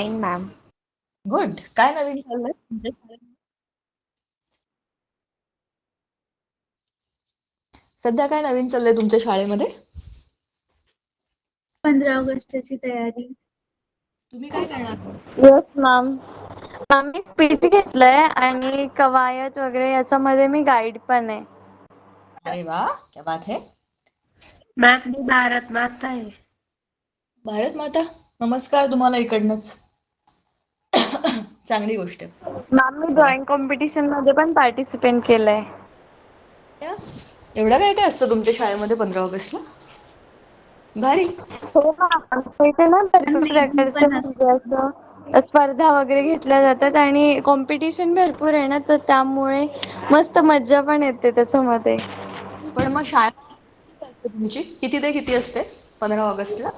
Fine ma'am. Good. काय नवीन चाललंय तुमच्या शाळेत? सध्या काय नवीन चाललंय तुमच्या शाळेमध्ये? 15 ऑगस्टची तयारी. तुम्ही काय करणार? Yes ma'am. मॅम मी स्पीच घेतलंय आणि कवायत वगैरे याच्यामध्ये मी गाईड पण आहे. अरे वा, क्या बात है. मॅम मी भारत माता आहे. भारत माता, नमस्कार तुम्हाला इकडनंच. चांगली गोष्ट आहे. मॅम मी ड्रॉइंग कॉम्पिटिशन मध्ये पण पार्टिसिपेट केलंय. एवढं काय काय असतं तुमच्या शाळेमध्ये 15 ऑगस्टला? भारी. हो मॅम, आमच्या इथे ना भरपूर लेझिम प्रकारचे पण असते. म्हणजे असं स्पर्धा वगैरे घेतल्या जातात आणि कॉम्पिटिशन भरपूर आहे ना, तर त्यामुळे मस्त मज्जा पण येते त्याच्यामध्ये. पण मग शाळा किती असते तुमची? किती ते किती असते 15 ऑगस्टला?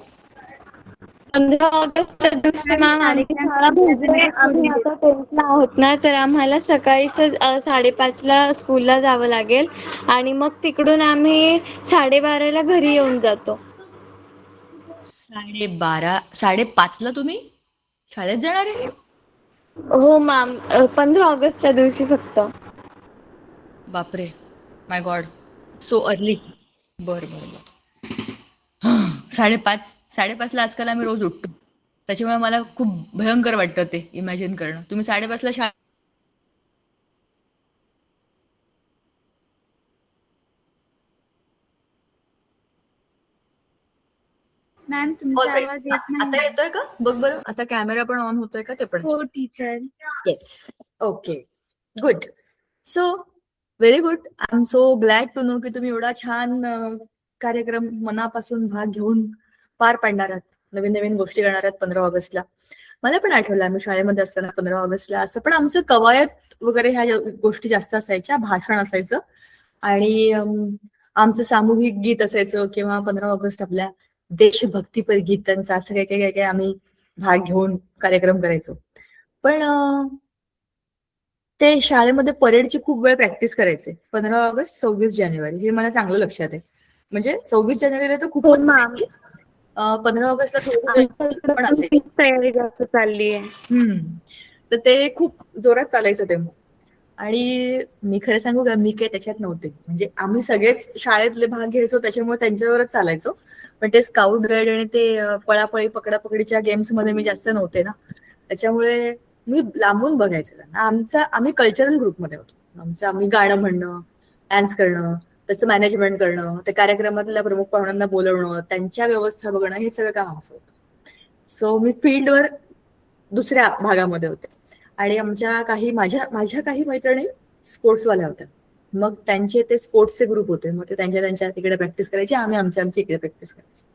15 ऑगस्टच्या दिवशी सकाळी मॅम आमची शाळा 8:30 म्हणजे मध्ये आम्ही सोडली. आता 10th ला आहोत ना, तर आम्हाला सकाळीच 5:30ला स्कूलला जावं लागेल आणि मग तिकडून आम्ही 12:30ला घरी येऊन जातो. 12:30, 5:30ला तुम्ही शाळेत जाणार आहे? हो मॅम, 15 ऑगस्टच्या दिवशी फक्त. बापरे, माय गॉड, सो अर्ली. बर बर बर. 5:30ला आजकाल आम्ही रोज उठतो, त्याच्यामुळे मला खूप भयंकर वाटतं ते इमॅजिन करणं. तुम्ही 5:30ला शाळा. मॅम तुमचा आवाज येत आता नाही. येतोय का? बघ बरं, आता कॅमेरा पण ऑन होतोय का ते पण? हो teacher. Yes. Okay, good. So very good. I am so glad to know की तुम्ही एवढा छान कार्यक्रम मनापासून भाग घेऊन पार पाडणार आहात. नवीन नवीन गोष्टी करणार आहात 15 ऑगस्टला. मला पण आठवलं आम्ही शाळेमध्ये असताना 15 ऑगस्टला असं पण आमचं कवायत वगैरे ह्या गोष्टी जास्त असायच्या, भाषण असायचं आणि आमचं सामूहिक गीत असायचं किंवा 15 ऑगस्ट आपल्या देशभक्तीपर गीतांचा असं काही काही काही आम्ही भाग घेऊन कार्यक्रम करायचो. पण ते शाळेमध्ये परेडची खूप वेळ प्रॅक्टिस करायचे. 15 ऑगस्ट 26 जानेवारी हे मला चांगलं लक्षात आहे. म्हणजे 26 जानेवारीला तर हो खूपच मॅम, असायची. 15 ऑगस्टला थोडी आमच्या इकडे पण पण असायची. तीच तयारी जास्त चालली आहे. तर ते खूप जोरात चालायचं तेव्हा. आणि मी खरं सांगू का, मी काही त्याच्यात नव्हते. म्हणजे आम्ही सगळेच शाळेतले भाग घ्यायचो त्याच्यामुळे त्यांच्यावरच चालायचो. पण ते स्काउट गाईड आणि ते पळापळी पकडापकडीच्या गेम्स मध्ये मी जास्त नव्हते ना, त्याच्यामुळे मी लांबून बघायचं त्यांना. आम्ही कल्चरल ग्रुपमध्ये होतो. आम्ही गाणं म्हणणं, डान्स करणं, तसं मॅनेजमेंट करणं, त्या कार्यक्रमातल्या प्रमुख पाहुण्यांना बोलवणं, त्यांच्या व्यवस्था बघणं, हे सगळं काम आमचं होतं. सो मी फील्डवर दुसऱ्या भागामध्ये होते आणि माझ्या काही मैत्रिणी स्पोर्ट्सवाल्या होत्या. मग त्यांचे ते स्पोर्ट्सचे ग्रुप होते, मग ते त्यांच्या तिकडे प्रॅक्टिस करायचे, आम्ही आमच्या इकडे प्रॅक्टिस करायचो.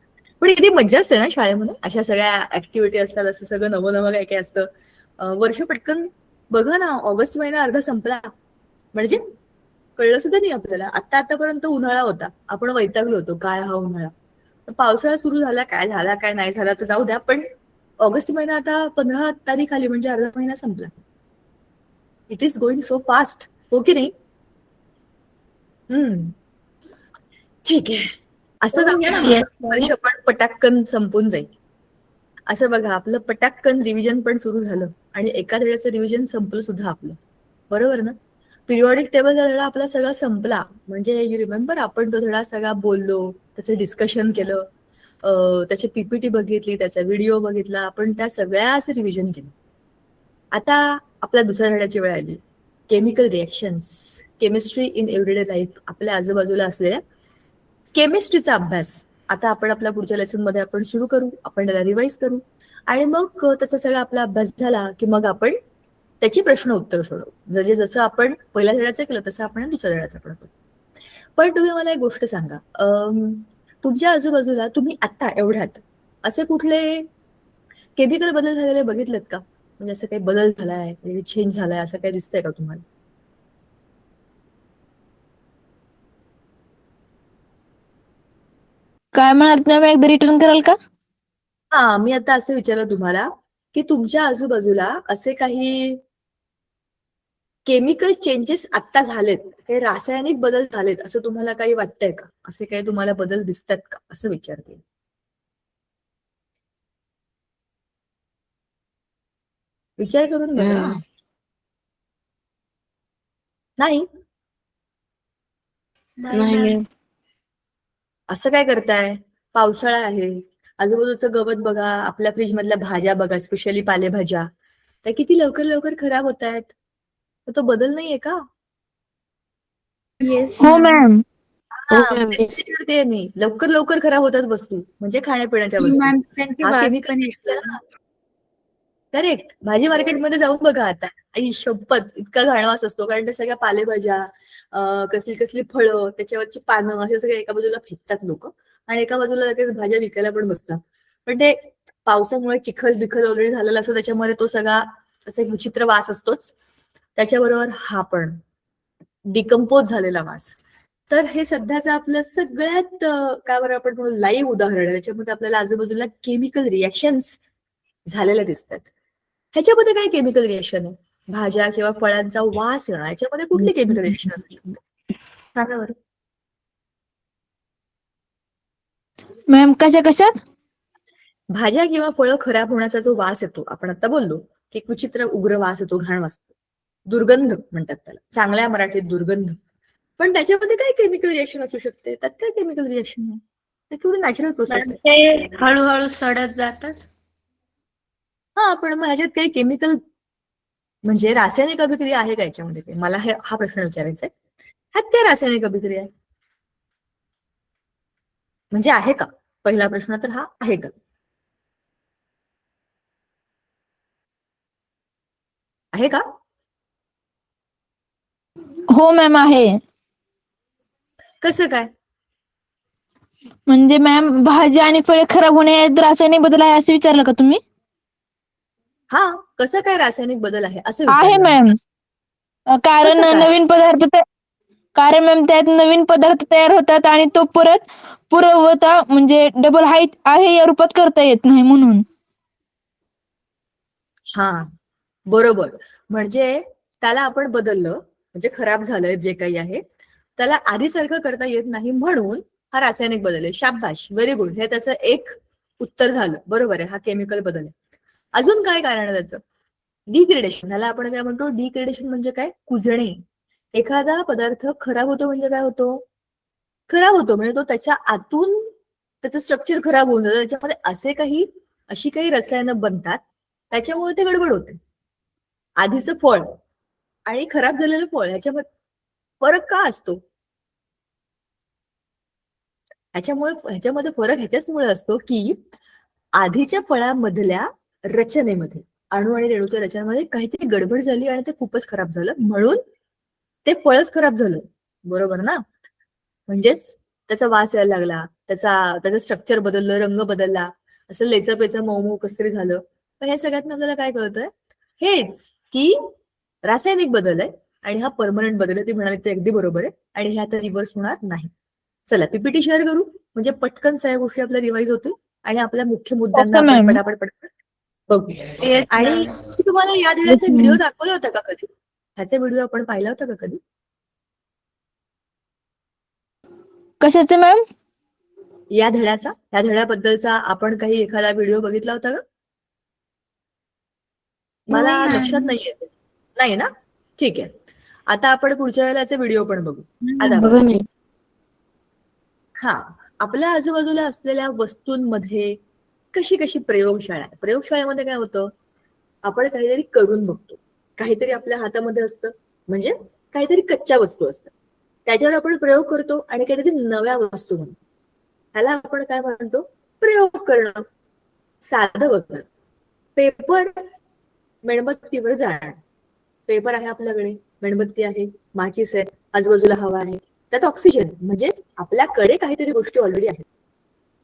पण किती मज्जा असते ना शाळेमध्ये, अशा सगळ्या ऍक्टिव्हिटी असतात, असं सगळं नवं नवं काय काय असतं. वर्ष पटकन बघा ना, ऑगस्ट महिना अर्धा संपला म्हणजे कळलं सुद्धा नाही आपल्याला. आतापर्यंत उन्हाळा होता, आपण वैतागलो होतो काय हा उन्हाळा. पावसाळा सुरू झाला, काय झाला काय नाही झाला तर जाऊ द्या, पण ऑगस्ट महिना आता 15 तारीख आली म्हणजे अर्धा महिना संपला. It is going so fast, हो की नाही? ठीक आहे, असं जाऊया ना, Yes, वर्ष पण पटाक्कन संपून जाईल. असं बघा, आपलं पटाक्कन रिव्हिजन पण सुरू झालं आणि एका धड्याचं रिव्हिजन संपलं सुद्धा आपलं, बरोबर ना? पिरियॉडिक टेबलचा धडा आपला सगळा संपला म्हणजे यू रिमेंबर, आपण तो धडा सगळा बोललो, त्याचं डिस्कशन केलं, त्याची पीपीटी बघितली, त्याचा व्हिडिओ बघितला, आपण त्या सगळ्याचं रिव्हिजन केलं. आता आपल्या दुसऱ्या धड्याची वेळ आली. Chemical reactions, chemistry in everyday life, आपल्या आजूबाजूला असलेल्या केमिस्ट्रीचा अभ्यास आता आपण आपल्या पुढच्या लेसन मध्ये आपण सुरू करू, आपण त्याला रिवाइज करू आणि मग त्याचा सगळा आपला अभ्यास झाला की मग आपण त्याची प्रश्न उत्तर सोडवू. म्हणजे जसं आपण पहिल्या धड्याचं केलं तसं आपण दुसऱ्या धड्याचं पण करू. पण तुम्ही मला एक गोष्ट सांगा, तुमच्या आजूबाजूला तुम्ही आता एवढ्यात असे कुठले केमिकल बदल झालेले बघितलेत का? म्हणजे असं काही बदल झालाय, चेंज झालाय, असं काही दिसतंय का तुम्हाला? काय म्हणाल मॅम, एकदा रिटर्न कराल का? हा, मी आता असं विचारलं तुम्हाला की तुमच्या आजूबाजूला असे काही केमिकल चेंजेस आता झालेत, काही रासायनिक बदल झालेत असं तुम्हाला काही वाटतंय का? असे काही तुम्हाला बदल दिसतात का असं विचारते. विचार करून बघा. नाही नाही मॅम. असं काय करताय? पावसाळा आहे, आजूबाजूचं गवत बघा, आपल्या फ्रीज मधल्या भाज्या बघा, स्पेशली पालेभाज्या, त्या किती लवकर लवकर खराब होत आहेत. तर तो बदल नाहीये का? येस हो मॅम. मॅम. हा, तेच विचारतेय मी. लवकर लवकर खराब होतात वस्तू, म्हणजे खाण्यापिण्याच्या वस्तू. मॅम त्यांची हा वास केमिकल पण मिक्स आहे येतो. ना. करेक्ट. भाजी मार्केटमध्ये जाऊन बघा आता. आई शपथ, इतका घाण वास असतो, कारण त्या सगळ्या पालेभाज्या, कसली कसली फळं, त्याच्यावरची पानं असे सगळे एका बाजूला फेकतात लोक, आणि एका बाजूला लगेच भाज्या विकायला पण बसतात. पण ते पावसामुळे चिखल बिखल ऑलरेडी झालेला असतो, त्याच्यामध्ये तो सगळा त्याचा एक विचित्र वास असतोच. त्याच्याबरोबर हा पण डिकम्पोज झालेला वास. तर हे सध्याचं आपलं सगळ्यात काय बरं आपण म्हणून लाईव्ह उदाहरण आहे. त्याच्यामध्ये आपल्याला आजूबाजूला केमिकल रिॲक्शन्स झालेल्या दिसतात. ह्याच्यामध्ये काय केमिकल रिएक्शन आहे? भाज्या किंवा फळांचा वास येणं, याच्यामध्ये कुठली केमिकल रिएक्शन असू शकते? सांगा बरं. मॅम कशात? भाज्या किंवा फळं खराब होण्याचा जो वास येतो, आपण आता बोललो की एक विचित्र उग्र वास येतो, घाण वास येतो, दुर्गंध म्हणतात त्याला, चांगल्या मराठीत दुर्गंध. पण त्याच्यामध्ये काय केमिकल रिएक्शन असू शकते? त्यात काय केमिकल रिएक्शन आहे? ते केवढी नॅचरल प्रोसेस मॅम आहे. ते हळूहळू सडत जातात. हा, पण मग ह्याच्यात काही केमिकल म्हणजे रासायनिक अभिक्रिया आहे का याच्यामध्ये? मला हा प्रश्न विचारायचा आहे. ह्यात काय रासायनिक अभिक्रिया आहे? म्हणजे आहे का? पहिला प्रश्न तर हा आहे का? आहे का? हो मॅम आहे. कसं काय? म्हणजे मॅम भाजी आणि फळे खराब होणे यात रासायनिक बदल आहे असं विचारलं का तुम्ही? हा, कसं काय रासायनिक बदल आहे असं आहे विचारलं मी. मॅम. कारण कसं काय? कारण मॅम त्यात नवीन पदार्थ तयार होतात आणि तो परत पुरवठा म्हणजे डबल हाईट आहे या रूपात करता येत नाही म्हणून. हा, बरोबर. म्हणजे त्याला आपण बदललं, म्हणजे खराब झालंय जे काही आहे, त्याला आधीसारखं करता येत नाही, म्हणून हा रासायनिक बदल आहे. शाबाश, व्हेरी गुड. हे त्याचं एक उत्तर झालं. बरोबर आहे, हा केमिकल बदल आहे. अजून काय कारण आहे त्याचं? डिग्रेडेशन. ह्याला आपण काय म्हणतो? डिग्रेडेशन म्हणजे काय? कुजणे. एखादा पदार्थ खराब होतो म्हणजे काय होतो? खराब होतो म्हणजे तो त्याच्या आतून त्याचं स्ट्रक्चर खराब होऊन जातं. त्याच्यामध्ये अशी काही रसायनं बनतात, त्याच्यामुळे ते गडबड होते. आधीचं फळ आणि खराब झालेलं फळ ह्याच्यामध्ये फरक का असतो? ह्याच्यामध्ये फरक ह्याच्याचमुळे असतो की आधीच्या फळामधल्या रचनेमध्ये, अणू आणि रेणूच्या रचनेमध्ये काहीतरी गडबड झाली आणि ते खूपच खराब झालं, म्हणून ते फळच खराब झालं. बरोबर ना? म्हणजेच त्याचा वास यायला लागला, त्याचं स्ट्रक्चर बदललं, रंग बदलला, असं लेचपेचं मऊ मऊ कसतरी झालं. पण हे सगळ्यात आपल्याला काय कळतंय? हेच की रासायनिक बदल आहे आणि हा परमनंट बदल आहे. ती म्हणाली ते अगदी बरोबर आहे, आणि हे आता रिव्हर्स होणार नाही. चला पीपीटी शेअर करू, म्हणजे पटकन सगळ्या गोष्टी आपल्या रिवाईज होतील आणि आपल्या मुख्य मुद्द्यांना ओके आपण मॅम. पटापट बघू. येस आणि मॅम. मी तुम्हाला या धड्याचा व्हिडिओ दाखवला होता का कधी? ह्याचा व्हिडिओ आपण पाहिला होता का कधी? कशाचे मॅम? या धड्याबद्दलचा आपण काही एखादा व्हिडिओ बघितला होता का? मला हो लक्षात मॅम. नाहीये. नाही ना? ठीक आहे. आता आपण पुढच्या वेळेलाचे व्हिडिओ पण बघू. आता बघा नाही. हा, आपल्या आजूबाजूला असलेल्या वस्तूंमध्ये कशी कशी प्रयोगशाळा आहे. प्रयोगशाळेमध्ये काय होतं? आपण काहीतरी करून बघतो, काहीतरी आपल्या हातामध्ये असतं, म्हणजे काहीतरी कच्च्या वस्तू असतात, त्याच्यावर आपण प्रयोग करतो आणि काहीतरी नव्या वस्तू म्हणतो. ह्याला आपण काय म्हणतो? प्रयोग करणं. साधं बघणं. पेपर मेणबत्तीवर जाणार. पेपर आहे आपल्याकडे, मेणबत्ती आहे, माचीस आहे, आजूबाजूला हवा आहे, त्यात ऑक्सिजन, म्हणजेच आपल्याकडे काहीतरी गोष्टी ऑलरेडी आहेत,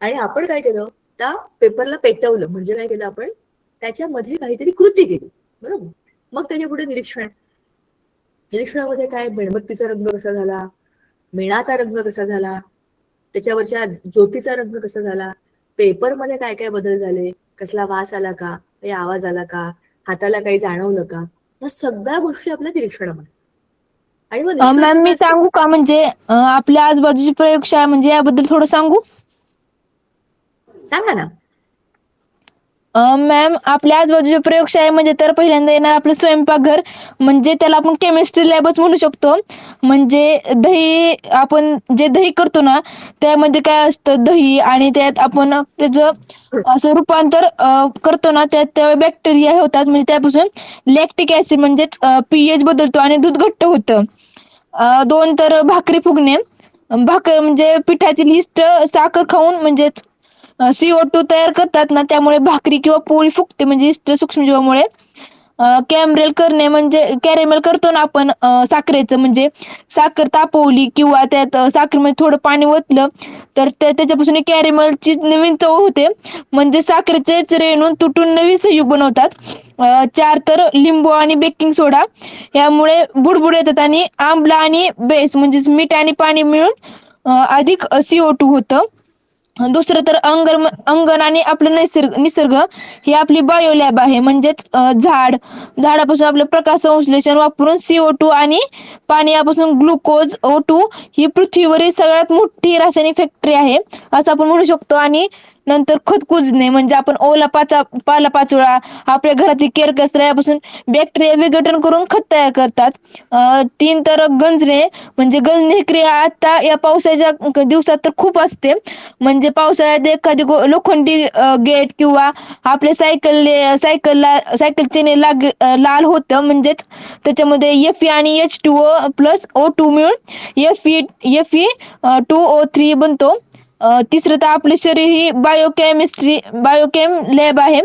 आणि आपण काय केलं? त्या पेपरला पेटवलं, म्हणजे काय केलं आपण? त्याच्यामध्ये काहीतरी कृती केली. बरोबर. मग त्याच्या पुढे निरीक्षण. निरीक्षणामध्ये काय? मेणबत्तीचा रंग कसा झाला, मेणाचा रंग कसा झाला, त्याच्यावरच्या ज्योतीचा रंग कसा झाला, पेपरमध्ये काय काय बदल झाले, कसला वास आला का, काही आवाज आला का, हाताला काही जाणवलं का, या सगळ्या गोष्टी आपल्या निरीक्षणामध्ये. आणि मग निष्कर्ष मॅम काय मी असतो? सांगू का? म्हणजे आपल्या आजूबाजूची प्रयोगशाळा म्हणजे याबद्दल थोडं सांगू? सांगा ना. मॅम, आपल्या आजूबाजूच्या प्रयोगशाळेमध्ये तर पहिल्यांदा येणार आपलं स्वयंपाकघर, म्हणजे त्याला आपण केमिस्ट्री लॅबच म्हणू शकतो. म्हणजे दही, आपण जे दही करतो ना, त्यामध्ये काय असतं, दही, आणि त्यात आपण त्याचं असं रूपांतर करतो ना, त्यात बॅक्टेरिया होतात, म्हणजे त्यापासून लॅक्टिक ऍसिड म्हणजेच पीएच बदलतो आणि दूध घट्ट होतं. दोन तर भाकरी फुगणे. भाकर म्हणजे पिठातील यीस्ट साखर खाऊन म्हणजेच CO2 तयार करतात ना, त्यामुळे भाकरी किंवा पोळी फुगते, म्हणजे यीस्ट सूक्ष्मजीवामुळे. कॅरमेल करणे म्हणजे कॅरेमेल करतो ना आपण साखरेचं, म्हणजे साखर तापवली किंवा त्यात साखरेमध्ये थोडं पाणी ओतलं तर त्याच्यापासून कॅरेमेलची नवीन चव होते, म्हणजे साखरेचेच रेणू तुटून नवी संयुग बनवतात. 4 तर लिंबू आणि बेकिंग सोडा, यामुळे बुडबुड येतात आणि आंबला आणि बेस म्हणजेच मीठ आणि पाणी मिळून अधिक CO2 होतं. दुसरं तर अंगण आणि आपलं निसर्ग ही आपली बायो लॅब आहे, म्हणजेच झाडापासून आपलं प्रकाश संश्लेषण वापरून CO2 आणि पाणी यापासून ग्लुकोज O2 ही पृथ्वीवरील सगळ्यात मोठी रासायनिक फॅक्टरी आहे, असं आपण म्हणू शकतो. आणि नंतर खत कुजणे, म्हणजे आपण ओला पालापाचोळा, आपल्या घरातील केरकचरा यापासून बॅक्टेरिया विघटन करून खत तयार करतात. 3 तर गंजणे, म्हणजे गंजणे ही क्रिया आता या पावसाच्या दिवसात तर खूप असते. म्हणजे पावसाळ्यात एखादी लोखंडी गेट किंवा आपल्या सायकल चेने लाल होतं, म्हणजेच त्याच्यामध्ये Fe आणि H2O प्लस O2 मिळून Fe2O3 बनतो. तिसरं तर आपले शरीर ही बायोकेम लॅब आहे,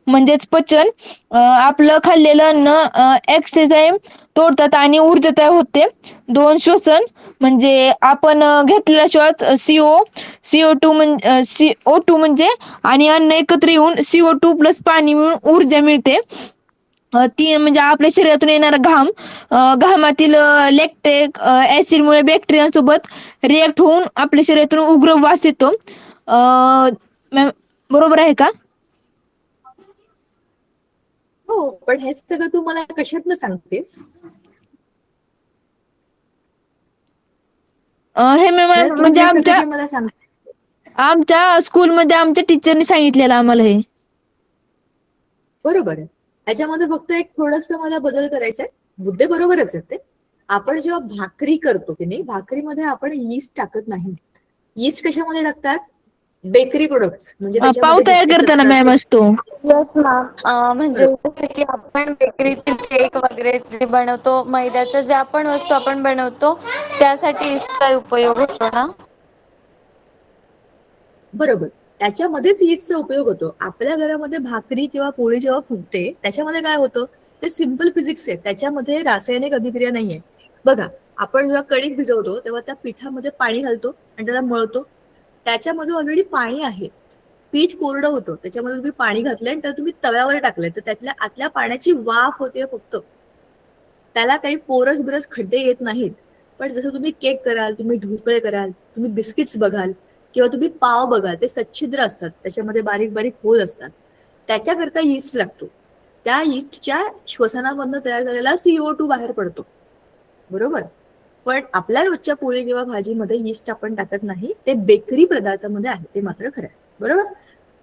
म्हणजेच पचन. आपलं खाल्लेलं अन्न एक्सएन्झाइम तोडतात आणि ऊर्जा तयार होते. 2 श्वसन, म्हणजे आपण घेतलेला श्वास CO2 म्हणजे आणि अन्न एकत्र येऊन CO2 प्लस पाणी मिळून ऊर्जा मिळते. 3 म्हणजे आपल्या शरीरातून येणारा घाम. घामातील लॅक्टिक ऍसिडमुळे बॅक्टेरियासोबत रिॲक्ट होऊन आपल्या शरीरातून उग्र वास येतो. मॅम, बरोबर आहे का? हो, पण हे सगळं तू मला कशातनं सांगतेस? हे मॅम, म्हणजे तू म्हणजे हे सगळं आमच्या जे मला सांग आमच्या स्कूलमध्ये आमच्या टीचरनी सांगितलेलं आम्हाला हे. बरोबर आहे. ह्याच्यामध्ये फक्त एक थोडंसं मला बदल करायचा आहे. मुद्दे बरोबरच आहेत ते. आपण जेव्हा भाकरी करतो की नाही, भाकरीमध्ये आपण यीस्ट टाकत नाही. यीस्ट कशामध्ये टाकतात? बेकरी प्रोडक्ट्स, म्हणजे पाव त्याच्यामध्ये तयार बिस्किट करताना असतात मॅम असतो. येस मॅम, म्हणजे जसं की आपण बेकरीतील केक वगैरे जे बनवतो, मैद्याच्या ज्या पण वस्तू आपण बनवतो त्यासाठी इसचा उपयोग होतो ना. बरोबर. त्याच्यामध्येच यीस्टचा उपयोग होतो. आपल्या घरामध्ये भाकरी किंवा पोळी जेव्हा फुगते त्याच्यामध्ये काय होतं, ते सिम्पल फिजिक्स आहे. त्याच्यामध्ये रासायनिक अभिक्रिया नाहीये. बघा, आपण जेव्हा कणिक भिजवतो तेव्हा त्या पिठामध्ये पाणी घालतो आणि त्याला मळतो. त्याच्यामध्ये ऑलरेडी पाणी आहे. पीठ कोरडं होतं, त्याच्यामध्ये तुम्ही पाणी घातलंय आणि त्याला तुम्ही तव्यावर टाकलंय, तर त्यातल्या आतल्या पाण्याची वाफ होते फक्त. त्याला काही पोरस बिरस खड्डे येत नाहीत. पण जसं तुम्ही केक कराल, तुम्ही ढोकळे कराल, तुम्ही बिस्किट्स बघाल किंवा तुम्ही पाव बघाल, ते सच्छिद्र असतात, त्याच्यामध्ये बारीक बारीक होल असतात. त्याच्याकरता यीस्ट लागतो. त्या यीस्टच्या श्वसनामधनं तयार झालेला CO2 बाहेर पडतो. बरोबर. पण आपल्या रोजच्या पोळी किंवा भाजीमध्ये यीस्ट आपण टाकत नाही, ते बेकरी पदार्थामध्ये आहे, ते मात्र खरं आहे. बरोबर.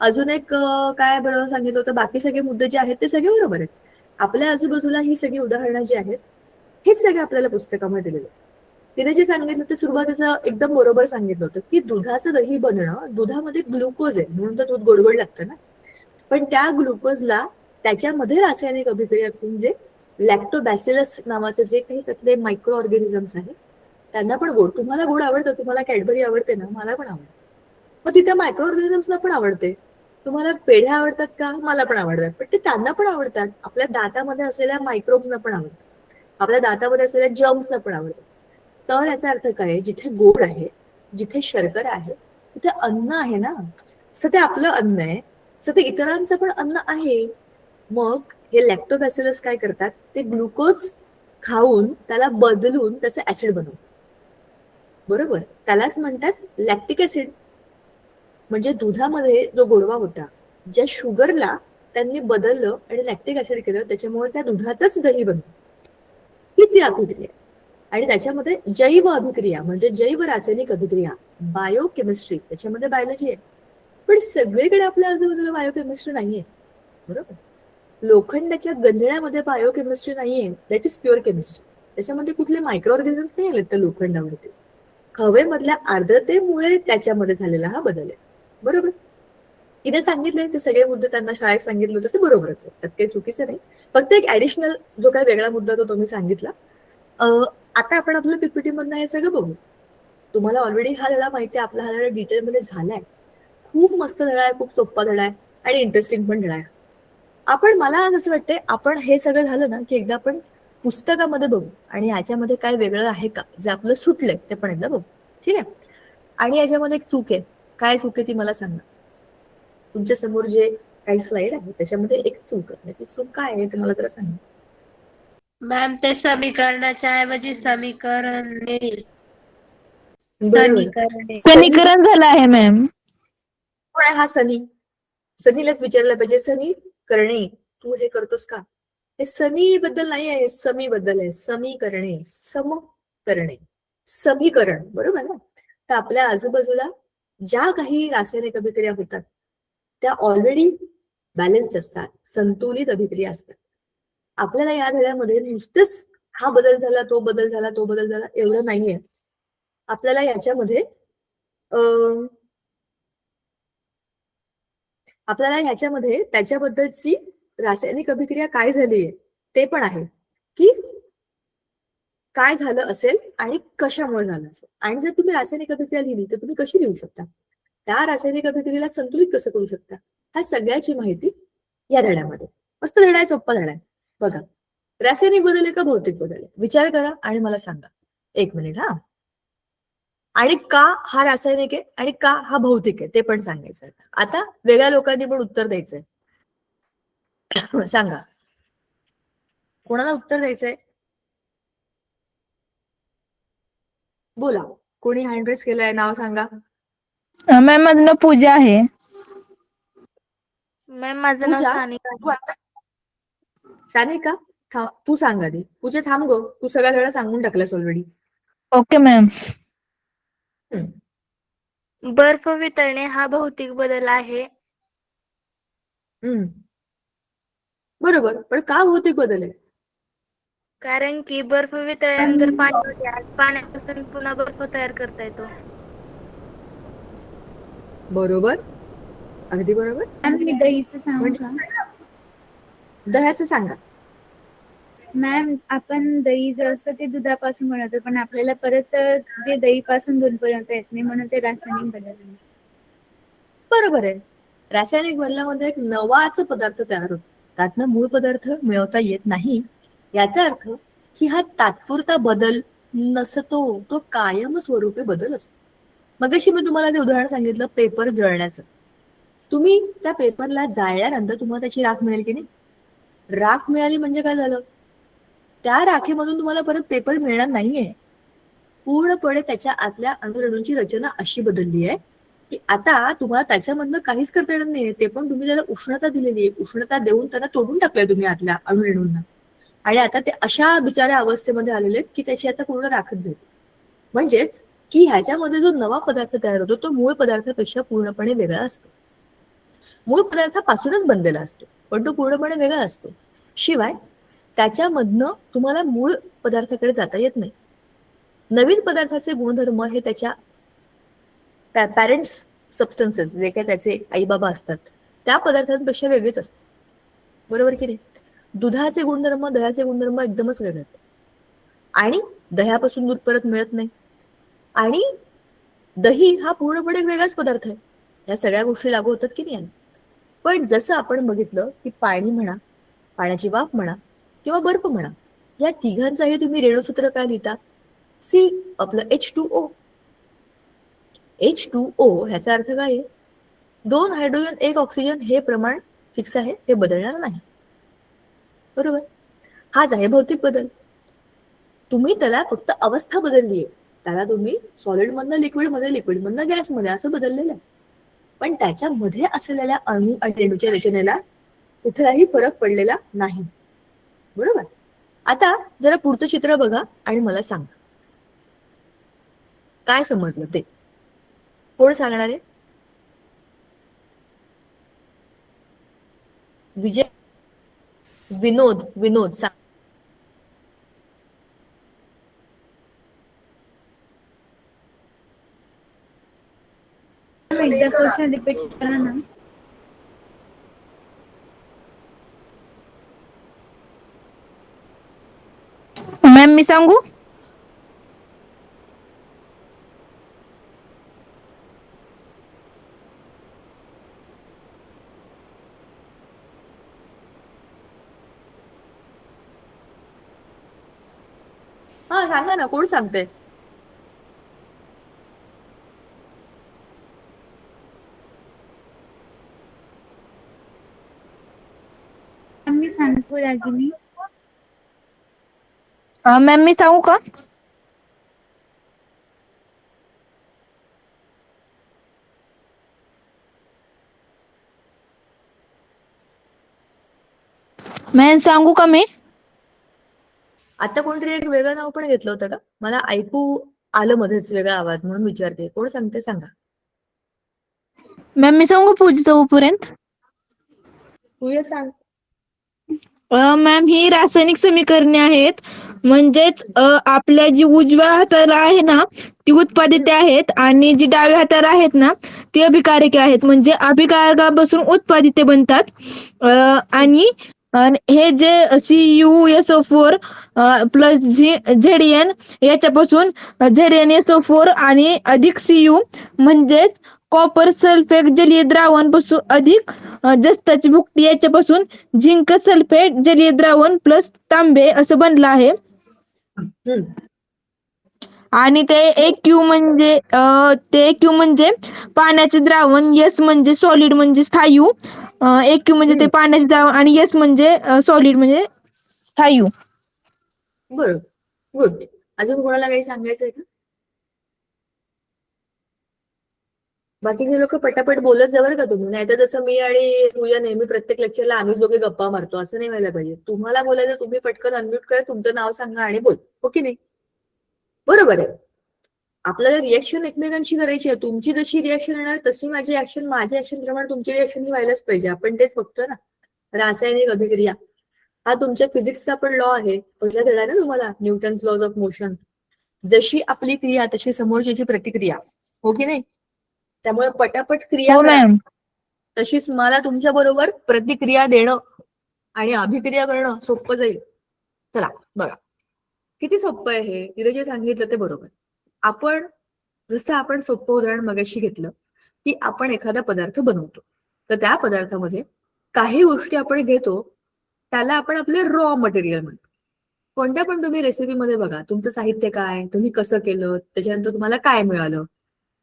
अजून एक काय बरोबर सांगितलं होतं, बाकी सगळे मुद्दे जे आहेत ते सगळे बरोबर आहेत. आपल्या आजूबाजूला ही सगळी उदाहरणं जी आहेत, हेच सगळे आपल्याला पुस्तकामध्ये दिलेलं. तिने जे सांगितलं ते सुरुवातीचं एकदम बरोबर सांगितलं होतं, की दुधाचं दही बनणं, दुधामध्ये ग्लुकोज आहे म्हणून तर दूध गोडगोड लागतं ना. पण त्या ग्लुकोजला त्याच्यामध्ये रासायनिक अभिक्रिया करून जे लॅक्टोबॅसिलस नावाचे जे काही त्यातले मायक्रो ऑर्गॅनिझम्स आहेत त्यांना पण गोड. तुम्हाला गोड आवडतं, तुम्हाला कॅडबरी आवडते ना, मला पण आवडतं. मग तिथे मायक्रो ऑर्गॅनिझम्सना पण आवडते. तुम्हाला पेढ्या आवडतात का? मला पण आवडतात. पण ते त्यांना पण आवडतात. आपल्या दातामध्ये असलेल्या मायक्रोब्सना पण आवडतात. आपल्या दातामध्ये असलेल्या जर्म्सना पण आवडतात. तर याचा अर्थ काय, जिथे गोड आहे, जिथे शर्करा आहे, तिथे अन्न आहे ना. असं ते आपलं अन्न आहे, असं ते इतरांचं पण अन्न आहे. मग हे लॅक्टोबॅसिलस काय करतात, ते ग्लुकोज खाऊन त्याला बदलून त्याचं ऍसिड बनवतात. बरोबर. त्यालाच म्हणतात लॅक्टिक ऍसिड. म्हणजे दुधामध्ये जो गोडवा होता, ज्या शुगरला त्यांनी बदललं आणि लॅक्टिक ऍसिड केलं, त्याच्यामुळे त्या दुधाचंच दही बनतं. ही ती अभिक्रिया. आणि त्याच्यामध्ये जैव अभिक्रिया म्हणजे जैव रासायनिक अभिक्रिया, बायोकेमिस्ट्री, त्याच्यामध्ये बायोलॉजी आहे. पण सगळीकडे आपल्या आजूबाजूला बायोकेमिस्ट्री नाहीये. बरोबर. लोखंडाच्या गंजण्यामध्ये बायोकेमिस्ट्री नाहीये, दॅट इज प्युअर केमिस्ट्री. त्याच्यामध्ये कुठले मायक्रो ऑर्गॅनिझम्स नाही आलेत त्या लोखंडावरती. हवेमधल्या आर्द्रतेमुळे त्याच्यामध्ये झालेला हा बदल आहे. बरोबर. इथे सांगितले ते सगळे मुद्दे त्यांना शाळेत सांगितले होते ते बरोबरच आहे, त्यात काही चुकीचं नाही. फक्त एक ऍडिशनल जो काही वेगळा मुद्दा तो तुम्ही सांगितला. आता आपण आपल्या पीपीटी मधनं हे सगळं बघू. तुम्हाला ऑलरेडी हा धडा माहिती आहे, आपला हा धडा डिटेलमध्ये झालाय. खूप मस्त धडा आहे, खूप सोपा धडा आहे आणि इंटरेस्टिंग पण धडा आहे. मला असं वाटतंय आपण हे सगळं झालं ना की एकदा आपण पुस्तकामध्ये बघू आणि याच्यामध्ये काय वेगळं आहे का जे आपलं सुटलंय ते पण एकदा बघू. ठीक आहे. आणि याच्यामध्ये एक चूक आहे. काय चूक आहे ती मला सांगा. तुमच्या समोर जे काही स्लाइड आहे त्याच्यामध्ये एक चूक आहे. ती चूक काय आहे ते मला जरा सांगा. मॅम ते समीकरणाच्या ऐवजी समीकरणे बरोबर. समीकरणे समीकरण झालं आहे मॅम. कोण आहे हा सनी? सनीलाच विचारलं पाहिजे, सनी करणे तू हे करतोस का? हे सनी बद्दल नाही आहे, समी बद्दल आहे. समीकरणे, सम करणे, समीकरण. बरोबर ना. तर आपल्या आजूबाजूला ज्या काही रासायनिक अभिक्रिया होतात त्या ऑलरेडी बॅलन्स्ड असतात, संतुलित अभिक्रिया असतात. आपल्याला या धड्यामध्ये नुसतेच हा बदल झाला, तो बदल झाला, तो बदल झाला एवढं नाहीये. आपल्याला याच्यामध्ये त्याच्याबद्दलची रासायनिक अभिक्रिया काय झाली आहे ते पण आहे, की काय झालं असेल आणि कशामुळे झालं असेल. आणि जर तुम्ही रासायनिक अभिक्रिया लिहिली तर तुम्ही कशी लिहू शकता, त्या रासायनिक अभिक्रियेला संतुलित कसं करू शकता, ह्या सगळ्याची माहिती या धड्यामध्ये. मस्त धडा आहे, सोप्पा धडा आहे. बघा, रासायनिक बदल आहे का भौतिक बदल आहे विचार करा आणि मला सांगा. 1 मिनिट हा. आणि का हा रासायनिक आहे आणि का हा भौतिक आहे ते पण सांगायचं. आता वेगळ्या लोकांनी पण उत्तर द्यायचंय. सांगा कोणाला उत्तर द्यायचंय. बोला, कोणी हँड रेस केलाय, नाव सांगा. मॅम माझं नाव पूजा आहे. मॅम माझं नाव पूजा, सानिका तू आता सानिका तू सांग आधी. पूजा थांब गो, तू सगळ्या सांगून टाकलास ऑलरेडी. Okay ma'am. बर्फ वितळणे हा भौतिक बदल आहे. बरोबर, पण का भौतिक बदल आहे? कारण की बर्फ वितळल्यानंतर पाणी होते आणि पाण्यापासून पुन्हा बर्फ तयार करता येतो. बरोबर, अगदी बरोबर. मॅम मी दहीचं सांगू म्हणजे का? दह्याचं सांगा. मॅम आपण दही जे असतं ते दुधापासून बनवतो, पण आपल्याला परत जे दहीपासून दूध बनवता येत नाही, म्हणून ते रासायनिक बदल आहे. बरोबर आहे. रासायनिक बदलामध्ये एक नवाच पदार्थ तयार होतो, त्यातनं मूळ पदार्थ मिळवता येत नाही. याचा अर्थ की हा तात्पुरता बदल नसतो, तो कायम स्वरूपी बदल असतो. मगाशी मी तुम्हाला ते उदाहरण सांगितलं पेपर जळण्याचं. तुम्ही त्या पेपरला जाळल्यानंतर तुम्हाला त्याची राख मिळेल की नाही. राख मिळाली म्हणजे काय झालं, त्या राखेमधून तुम्हाला परत पेपर मिळणार नाहीये. पूर्णपणे त्याच्या आतल्या अणुरेणूंची रचना अशी बदलली आहे की आता तुम्हाला त्याच्यामधनं काहीच करता येणार नाहीये. ते पण तुम्ही त्याला उष्णता दिलेली आहे, उष्णता देऊन त्यांना तोडून टाकलंय तुम्ही आतल्या अणुरेणूंना. आणि आता ते अशा बिचाऱ्या अवस्थेमध्ये आलेले आहेत की त्याची आता पूर्ण राखच जाईल. म्हणजेच की ह्याच्यामध्ये जो नवा पदार्थ तयार होतो तो मूळ पदार्थापेक्षा पूर्णपणे वेगळा असतो. मूळ पदार्थापासूनच बनलेला असतो, पण तो पूर्णपणे वेगळा असतो. शिवाय त्याच्यामधनं तुम्हाला मूळ पदार्थाकडे जाता येत नाही. नवीन पदार्थाचे गुणधर्म हे त्याच्या पॅरेंट्स सबस्टन्सेस, जे काही त्याचे आई बाबा असतात त्या पदार्थांपेक्षा वेगळेच असतात. बरोबर की नाही. दुधाचे गुणधर्म, दह्याचे गुणधर्म एकदमच वेगळे आहेत. आणि दह्यापासून दूध परत मिळत नाही. आणि दही हा पूर्णपणे वेगळाच पदार्थ आहे. या सगळ्या गोष्टी लागू होतात की नाही. पण जसं आपण बघितलं की पाणी म्हणा, पाण्याची वाफ म्हणा किंवा बर्फ म्हणा, या तिघांचाही तुम्ही रेणुसूत्र काय लिहिता, सी आपलं H2O. H2O ह्याचा अर्थ काय आहे, 2 हायड्रोजन 1 ऑक्सिजन हे प्रमाण फिक्स आहे, हे बदलणार नाही. बरोबर. हाच आहे भौतिक बदल. तुम्ही त्याला फक्त अवस्था बदलली आहे, त्याला तुम्ही सॉलिड मधनं लिक्विडमध्ये, लिक्विड मधनं गॅसमध्ये असं बदललेलं आहे. पण त्याच्यामध्ये असलेल्या अणू आणि रेणूच्या रचनेला कुठलाही फरक पडलेला नाही. बरोबर. आता जरा पुढचं चित्र बघा आणि मला सांगा काय समजलं ते. कोण सांगणार आहे? विजय, विनोद सांग. एकदा क्वेश्चन रिपीट करा ना. मॅम मी सांगू? हा सांगा ना, कोण सांगते? मी सांगू रागिनी. मॅम मी सांगू का? मॅम सांगू का मी? आता कोणतरी एक वेगळं नाव पण घेतलं होतं का? मला ऐकू आलं मध्येच वेगळा आवाज, म्हणून विचारते. कोण सांगते सांगा. मॅम मी सांगू पूजिता उपर्यंत? तू ये सांग. मॅम ही रासायनिक समीकरणे आहेत. म्हणजेच आपल्या जी उजव्या हाताला आहे ना ती उत्पादिते आहेत आणि जी डाव्या हाताला आहेत ना ती अभिकारके आहेत. म्हणजे अभिकारकापासून उत्पादिते बनतात. आणि हे जे CuSO4 प्लस ZN याच्यापासून ZnSO4 आणि अधिक Cu म्हणजेच कॉपर सल्फेट जलीय द्रावणापासून अधिक जस्ताची भुकटी याच्यापासून झिंक सल्फेट जलीय द्रावण प्लस तांबे असं बनलं आहे. आणि ते AQ म्हणजे पाण्याचे द्रावण, S म्हणजे सॉलिड म्हणजे स्थायू, AQ म्हणजे ते पाण्याचे द्रावण आणि S म्हणजे सॉलिड म्हणजे स्थायू. बरोबर, गुड. अजून कोणाला काही सांगायचंय का? बाकीचे लोक पटापट बोलत जा बरं का तुम्ही. नाही तर जसं मी आणि पूजा नेहमी प्रत्येक लेक्चरला आम्ही दोघे गप्पा मारतो, असं नाही व्हायला पाहिजे. तुम्हाला बोलायचं, तुम्ही पटकन अनम्यूट करा, तुमचं नाव सांगा आणि बोल. हो की नाही? बरोबर आहे. आपल्याला रिएक्शन एकमेकांशी करायची आहे. तुमची जशी रिएक्शन येणार तशी माझी ऍक्शन, माझ्या ऍक्शन प्रमाणे तुमची रिएक्शन ही व्हायलाच पाहिजे. आपण तेच बघतोय ना. रासायनिक अभिक्रिया हा तुमच्या फिजिक्सचा पण लॉ आहे. पहिला धडा ना तुम्हाला, न्यूटन्स लॉज ऑफ मोशन. जशी आपली क्रिया तशी समोरच्याची प्रतिक्रिया. हो की नाही? त्यामुळे पटापट क्रिया हो करा. मॅम. तशीच मला तुमच्या बरोबर प्रतिक्रिया देणं आणि अभिक्रिया करणं सोपं जाईल. चला बघा, किती सोपं आहे हे. तिने जे सांगितलं ते बरोबर. आपण सोपं उदाहरण मगाशी घेतलं की आपण एखादा पदार्थ बनवतो, तर त्या पदार्थामध्ये काही गोष्टी आपण घेतो, त्याला आपण आपले रॉ मटेरियल म्हणतो. कोणत्या पण तुम्ही रेसिपीमध्ये बघा, तुमचं साहित्य काय, तुम्ही कसं केलं, त्याच्यानंतर तुम्हाला काय मिळालं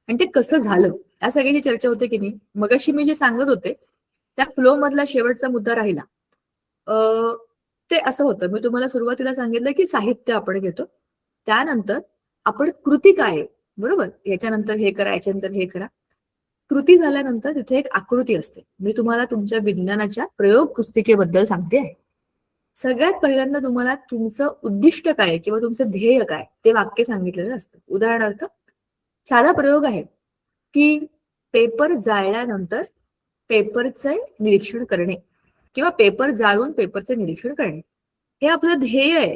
आणि ते कसं झालं, या सगळ्याची चर्चा होते की नाही. मगाशी मी जे सांगत होते त्या फ्लो मधला शेवटचा मुद्दा राहिला. ते असं होतं, मी तुम्हाला सुरुवातीला सांगितलं की साहित्य आपण घेतो, त्यानंतर आपण कृती काय आहे, बरोबर, याच्यानंतर हे करा, याच्यानंतर हे करा. कृती झाल्यानंतर तिथे एक आकृती असते. मी तुम्हाला तुमच्या विज्ञानाच्या प्रयोग पुस्तिकेबद्दल सांगते आहे. सगळ्यात पहिल्यांदा तुम्हाला तुमचं उद्दिष्ट काय किंवा तुमचं ध्येय काय ते वाक्य सांगितलेलं असतं. उदाहरणार्थ साधा प्रयोग आहे की पेपर जाळल्यानंतर पेपरचे निरीक्षण करणे किंवा पेपर जाळून पेपरचे निरीक्षण करणे, हे आपलं ध्येय आहे.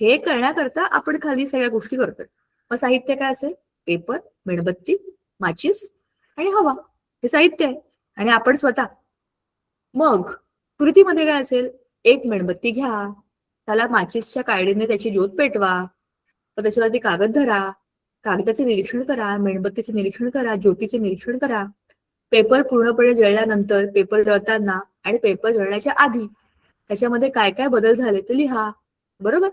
हे करण्याकरता आपण खाली सगळ्या गोष्टी करतोय. मग साहित्य काय असेल? पेपर, मेणबत्ती, माचीस आणि हवा, हे साहित्य आहे आणि आपण स्वतः. मग कृतीमध्ये काय असेल? एक मेणबत्ती घ्या, त्याला माचीसच्या काडीने त्याची ज्योत पेटवा, तर त्याच्यावरती कागद धरा, कागदाचे निरीक्षण करा, मेणबत्तीचे निरीक्षण करा, ज्योतीचे निरीक्षण करा. पेपर पूर्णपणे जळल्यानंतर, पेपर जळताना आणि पेपर जळण्याच्या आधी त्याच्यामध्ये काय काय बदल झाले ते लिहा, बरोबर.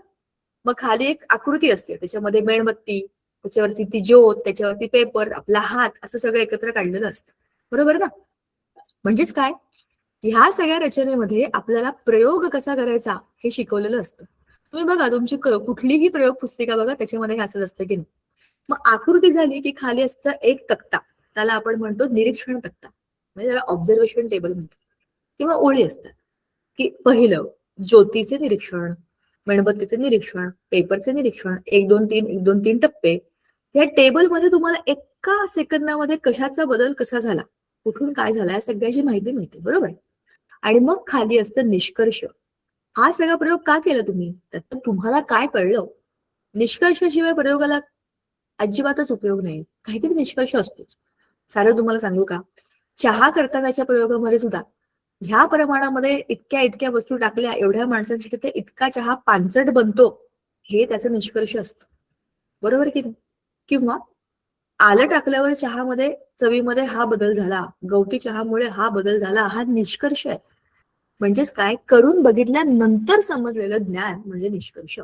मग खाली एक आकृती असते, त्याच्यामध्ये मेणबत्ती, त्याच्यावरती ती ज्योत, त्याच्यावरती पेपर, आपला हात, असं सगळं एकत्र काढलेलं असतं, बरोबर ना. म्हणजेच काय, ह्या सगळ्या रचनेमध्ये आपल्याला प्रयोग कसा करायचा हे शिकवलेलं असतं. तुम्ही बघा, तुमची कुठलीही प्रयोग पुस्तिका बघा, त्याच्यामध्ये हे असंच असतं की नाही. मग आकृती झाली की खाली असतं एक तक्ता, त्याला आपण म्हणतो निरीक्षण तक्ता, म्हणजे त्याला ऑब्झर्वेशन टेबल म्हणतो. किंवा ओळी असतात की पहिलं ज्योतीचे निरीक्षण, मेणबत्तीचे निरीक्षण, पेपरचे निरीक्षण, 1 2 3 1 2 3 टप्पे. या टेबलमध्ये तुम्हाला एका सेकंदामध्ये कशाचा बदल कसा झाला, कुठून काय झाला, या सगळ्याची माहिती मिळते, बरोबर. आणि मग खाली असतं निष्कर्ष. हा सगळा प्रयोग का केला तुम्ही? तर तुम्हाला काय कळलं? निष्कर्षाशिवाय प्रयोगाला अजिबातच उपयोग नाही. काहीतरी निष्कर्ष असतोच. सारं तुम्हाला सांगू का? चहा करतानाच्या प्रयोगामध्ये सुद्धा ह्या प्रमाणामध्ये इतक्या इतक्या वस्तू टाकल्या एवढ्या माणसांसाठी ते इतका चहा पानचट बनतो, हे त्याचा निष्कर्ष असतं. बरोबर की नाही? किंवा आलं टाकल्यावर चहामध्ये चवीमध्ये हा बदल झाला, गवती चहामुळे हा बदल झाला, हा निष्कर्ष आहे. म्हणजेच काय, करून बघितल्यानंतर समजलेलं ज्ञान म्हणजे निष्कर्ष.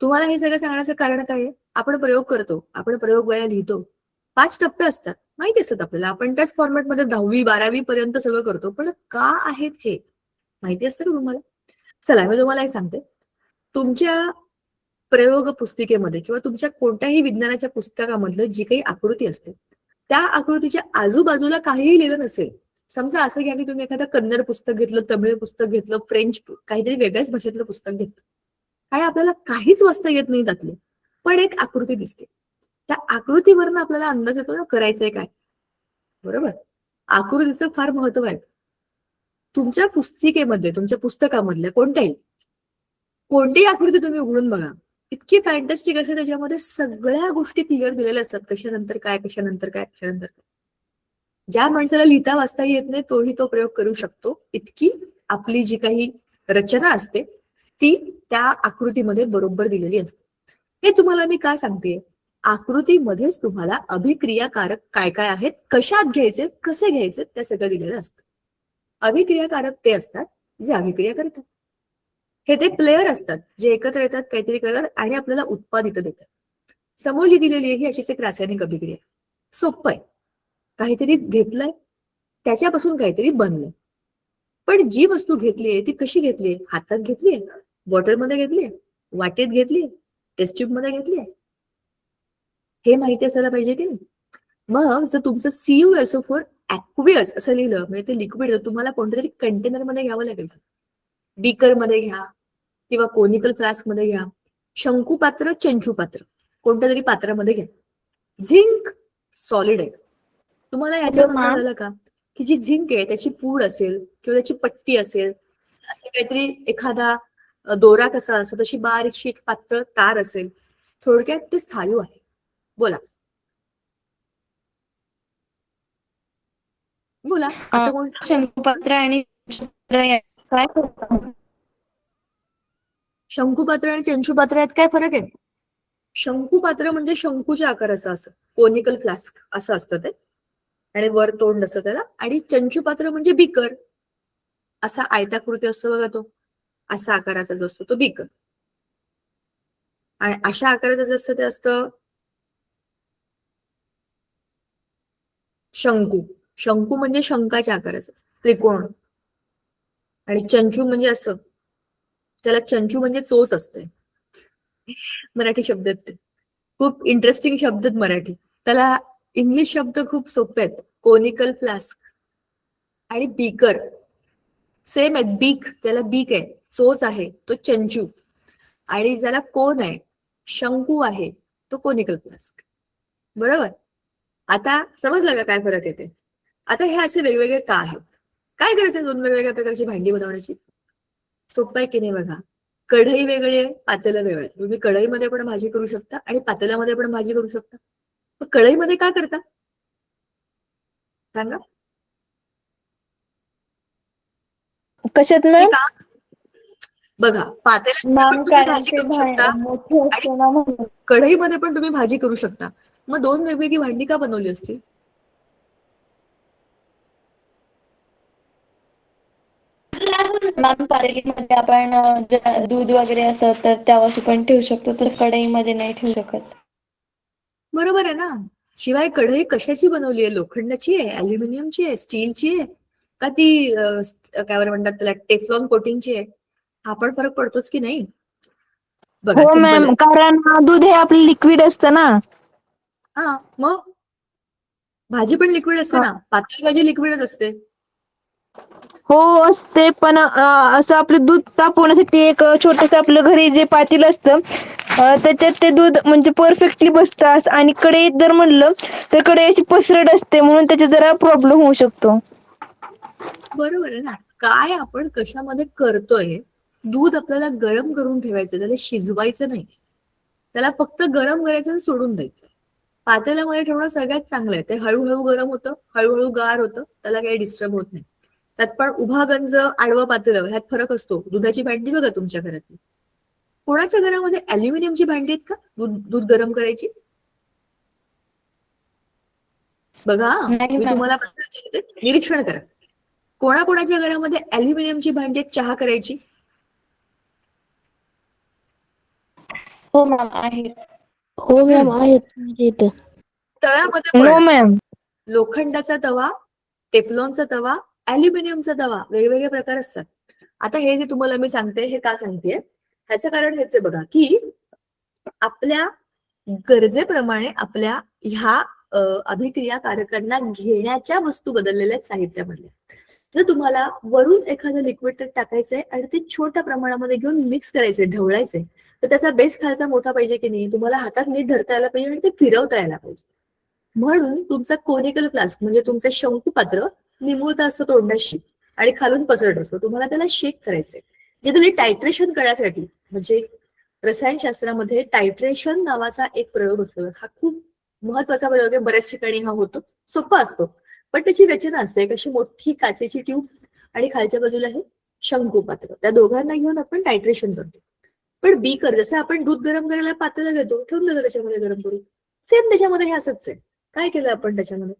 तुम्हाला हे सगळं सांगण्याचं कारण काय आहे? आपण प्रयोग करतो, आपण प्रयोग वया लिहितो. 5 टप्पे असतात, माहिती असतात आपल्याला. आपण त्याच फॉर्मॅटमध्ये 10वी 12वी पर्यंत सगळं करतो. पण का आहेत हे माहिती असतं का तुम्हाला? चला मी तुम्हाला एक सांगते. तुमच्या प्रयोग पुस्तिकेमध्ये किंवा तुमच्या कोणत्याही विज्ञानाच्या पुस्तकामधलं जी काही आकृती असते, त्या आकृतीच्या आजूबाजूला काहीही लिहिलं नसेल. समजा असं घ्या की तुम्ही एखादं कन्नड पुस्तक घेतलं, तमिळ पुस्तक घेतलं, फ्रेंच काहीतरी वेगळ्याच भाषेतलं पुस्तक घेतलं आणि आपल्याला काहीच वाचता येत नाही त्यातलं, पण एक आकृती दिसते. त्या आकृतीवरनं आपल्याला अंदाज येतो ना करायचंय काय. बरोबर? आकृतीचं फार महत्व आहे. तुमच्या पुस्तिकेमध्ये, तुमच्या पुस्तकामधल्या कोणतीही आकृती तुम्ही उघडून बघा, इतकी फॅन्टॅस्टिक असते. त्याच्यामध्ये सगळ्या गोष्टी क्लिअर दिलेल्या असतात. कशानंतर काय, कशानंतर काय, कशानंतर काय. ज्या माणसाला लिहिता वाचता येत नाही तोही तो प्रयोग करू शकतो. इतकी आपली जी काही रचना असते ती त्या आकृतीमध्ये बरोबर दिलेली असते. हे तुम्हाला मी का सांगते? आकृतीमध्येच तुम्हाला अभिक्रियाकारक काय काय आहेत, कशात घ्यायचे, कसे घ्यायचे, त्या सगळं दिलेलं असतं. अभिक्रियाकारक ते असतात जे अभिक्रिया करतात. हे ते प्लेयर असतात जे एकत्र येतात, काहीतरी करतात आणि आपल्याला उत्पादित देतात. समोर जी दिलेली आहे ही अशीच एक रासायनिक अभिक्रिया. सोपं आहे. काहीतरी घेतलंय, त्याच्यापासून काहीतरी बनलंय. पण जी वस्तू घेतलीये ती कशी घेतलीये? हातात घेतलीये, बॉटलमध्ये घेतलीये, वाटेत घेतलीये, टेस्ट ट्यूब मध्ये घेतलीये, हे माहिती असायला पाहिजे की नाही? मग जर तुमचं CuSO4 ऍक्वियस असं लिहिलं म्हणजे ते लिक्विड, तुम्हाला कोणत्या तरी कंटेनर मध्ये घ्यावं लागेल. बीकर मध्ये घ्या किंवा कोनिकल फ्लास्क मध्ये घ्या, शंकुपात्र, चंचुपात्र, कोणत्या तरी पात्रामध्ये घ्या. झिंक सॉलिड आहे. तुम्हाला याच्यावर झालं का की जी झिंक आहे त्याची पूड असेल किंवा त्याची पट्टी असेल, असं काहीतरी एखादा दोरा कसा असतो तशी बारीकशी एक पातळ तार असेल. थोडक्यात ते स्थायू आहे. बोला बोला आता कोण? शंकुपात्र आणि काय करतात? शंकुपात्र आणि चंचुपात्र यात काय फरक आहे? शंकुपात्र म्हणजे शंकूच्या आकाराचं असं, कोनिकल फ्लास्क असं असतं ते, आणि वर तोंड असतं त्याला. आणि चंचुपात्र म्हणजे बीकर, असा आयताकृती असतो बघा, तो असा आकाराचा जो असतो तो बीकर. आणि अशा आकाराचं जे असतं ते असतं शंकू. शंकू म्हणजे शंकाच्या आकाराचं, त्रिकोण. आणि चंचू म्हणजे असं, त्याला चंचू म्हणजे चोच असते. मराठी शब्द आहेत ते, खूप इंटरेस्टिंग शब्द आहेत मराठी. त्याला इंग्लिश शब्द खूप सोपे आहेत. कोनिकल फ्लास्क आणि बीकर सेम आहेत. बीक, त्याला बीक आहे, चोच आहे, तो चंचू. आणि ज्याला कोन आहे, शंकू आहे, तो कोनिकल फ्लास्क. बरोबर? आता समजलं का काय फरक येते? आता हे असे वेगवेगळे का आहेत? काय करायचं दोन वेगवेगळ्या प्रकारची भांडी बनवण्याची? सोपं आहे की नाही बघा. कढई वेगळी आहे, पातेलं वेगळं आहे. तुम्ही कढईमध्ये पण भाजी करू शकता आणि पातेल्यामध्ये पण भाजी करू शकता. पण कढईमध्ये का करता सांगा? कशात ते मॅम? का? बघा, पातेल्यामध्ये पण मॅम तुम्ही कारण भाजी ते करू शकता मोठे आणि असते ना म्हणून. कढईमध्ये पण तुम्ही भाजी करू शकता. मग दोन वेगवेगळी भांडी का बनवली असती? मॅम पातेलीमध्ये आपण जर दूध वगैरे असं तर त्यावर पण ठेवू शकतो, तर कढईमध्ये नाही ठेवू शकत. बरोबर आहे ना. शिवाय कढई कशाची बनवली आहे? लोखंडाची आहे, अल्युमिनियमची आहे, स्टीलची आहे, का ती काय बरं म्हणतात त्याला, टेफ्लॉन कोटिंगची आहे? हा पण फरक पडतोच की नाही? बघा हो सिंपल मॅम, आहे. कारण दूध हे आपलं लिक्विड असतं ना. हा, मग भाजी पण लिक्विड असते ना. पातळ भाजी लिक्विडच असते. हो असते, पण असं आपलं दूध तापवण्यासाठी एक छोटस आपलं घरी जे पातेलं असतं, त्याच्यात ते दूध म्हणजे परफेक्टली बसतं. आणि कढईत जर म्हणलं तर कढई अशी पसरट असते, म्हणून त्याच्यात जरा प्रॉब्लेम होऊ शकतो. बरोबर आहे ना. काय आपण कशामध्ये करतोय, दूध आपल्याला गरम करून ठेवायचं, त्याला शिजवायचं नाही. त्याला फक्त गरम करायचं आणि सोडून द्यायचं. पातेल्यामध्ये ठेवणं सगळ्यात चांगलं आहे. ते हळूहळू गरम होतं, हळूहळू गार होतं, त्याला काही डिस्टर्ब होत नाही. त्यात पण उभा गंज, आडवं पातेलं ह्यात फरक असतो. दुधाची भांडी बघा तुमच्या घरातली. कोणाच्या घरामध्ये अल्युमिनियमची भांडी आहेत का दूध दूध गरम करायची? बघा हा. नाही मी मॅम. तुम्हाला प्रश्न विचारते, निरीक्षण करा. कोणाकोणाच्या घरामध्ये अल्युमिनियमची भांडी आहेत चहा करायची? हो मॅम आहे. हो मॅम आहेत म्हणजे इथं. तव्यामध्ये नो पण मॅम. लोखंडाचा तवा, टेफ्लॉनचा तवा, अल्युमिनियमचा तवा, वेगवेगळे प्रकार असतात. आता हे जे तुम्हाला मी सांगते हे का सांगतेय, ह्याचं कारण हेच आहे बघा, की आपल्या गरजेप्रमाणे आपल्या ह्या अभिक्रियाकारकांना घेण्याच्या वस्तू बदललेल्या आहेत साहित्यामधल्या. जर तुम्हाला वरून एखादं लिक्विड टाकायचंय आणि ते छोट्या प्रमाणामध्ये घेऊन मिक्स करायचंय, ढवळायचंय, तर त्याचा बेस खालचा मोठा पाहिजे की नाही, तुम्हाला हातात नीट धरता यायला पाहिजे आणि ते फिरवता यायला पाहिजे. म्हणून तुमचा कोनिकल फ्लास्क म्हणजे तुमचं शंकू पात्र निमुळता असतं तोंडाशी आणि खालून पसरट असतो. तुम्हाला त्याला शेक करायचंय. जे तुम्ही टायट्रेशन करण्यासाठी, म्हणजे रसायनशास्त्रामध्ये टायट्रेशन नावाचा एक प्रयोग असतो. हा खूप महत्वाचा प्रयोग आहे. बऱ्याच ठिकाणी हा होतो. सोपा असतो, पण त्याची रचना असते. एक अशी मोठी काचेची ट्यूब आणि खालच्या बाजूला हे शंकू पात्र. त्या दोघांना घेऊन आपण टायट्रेशन करतो. पण बीकर, जसं आपण दूध गरम करायला पातेलं घेतो, ठेवून देतो त्याच्यामध्ये गरम करून, सेम त्याच्यामध्ये हे असंच आहे. काय केलं आपण त्याच्यामध्ये,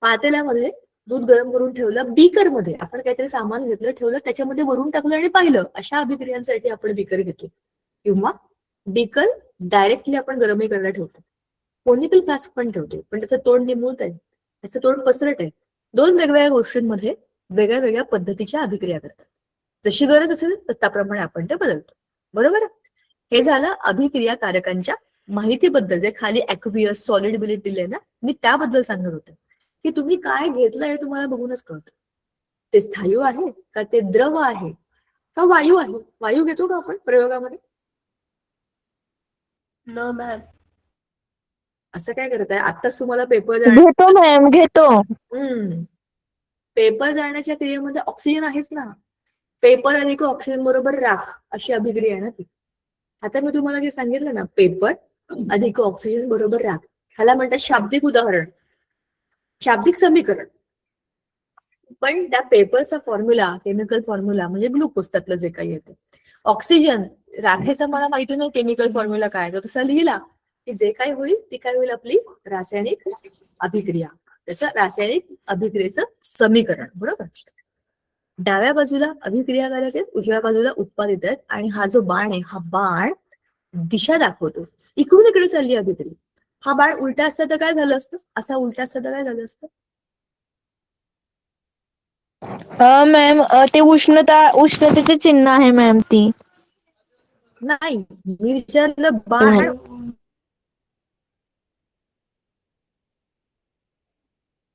पातेल्यामध्ये दूध गरम करून ठेवलं, बीकरमध्ये आपण काहीतरी सामान घेतलं, ठेवलं, त्याच्यामध्ये वरून टाकलं आणि पाहिलं. अशा अभिक्रियांसाठी आपण बीकर घेतो. किंवा बीकर डायरेक्टली आपण गरमही करायला ठेवतो. कोनिकल फ्लास्क पण ठेवतो, पण त्याचं तोंड निमुळत आहे, त्याचं तोंड पसरट आहे. दोन वेगवेगळ्या गोष्टींमध्ये वेगळ्या वेगळ्या पद्धतीच्या अभिक्रिया करतात. जशी गरज असेल तर त्याप्रमाणे आपण ते बदलतो. बरोबर. हे झालं अभिक्रियाकारकांच्या माहितीबद्दल. जे खाली ऍक्वियस, सॉलिड दिले ना, मी त्याबद्दल सांगत होते, की तुम्ही काय घेतलं हे तुम्हाला बघूनच कळतं. ते स्थायू आहे का, ते द्रव आहे का वायू आहे. वायू घेतो का आपण प्रयोगामध्ये? No ma'am. असं काय करताय, आत्ताच तुम्हाला पेपर घेतो मॅम, घेतो. पेपर जाळण्याच्या क्रियेमध्ये ऑक्सिजन आहेच ना. पेपर अधिक ऑक्सिजन बरोबर राख अशी अभिक्रिया आहे ना ती. आता मी तुम्हाला जे सांगितलं ना, पेपर अधिक ऑक्सिजन बरोबर राख, ह्याला म्हणतात शाब्दिक उदाहरण, शाब्दिक समीकरण. पण त्या पेपरचा फॉर्म्युला, केमिकल फॉर्म्युला म्हणजे ग्लुकोज, त्यातलं जे काही येतं. ऑक्सिजन राखेचा मला माहिती नाही केमिकल फॉर्म्युला काय, तर तसा लिहिला की जे काय होईल ती काय होईल, आपली रासायनिक अभिक्रिया, त्याचं रासायनिक अभिक्रियेचं समीकरण. बरोबर. डाव्या बाजूला अभिक्रियाकारक आहेत, उजव्या बाजूला उत्पादित आहेत. आणि हा जो बाण आहे, हा बाण दिशा दाखवतो, इकडून इकडे चालली अभिक्रिया. हा बाण उलटा असता तर काय झालं असतं, असा उलटा असता तर काय झालं असतं? मॅम ते उष्णतेचे चिन्ह आहे मॅम ती. नाही, मी विचारलं बाण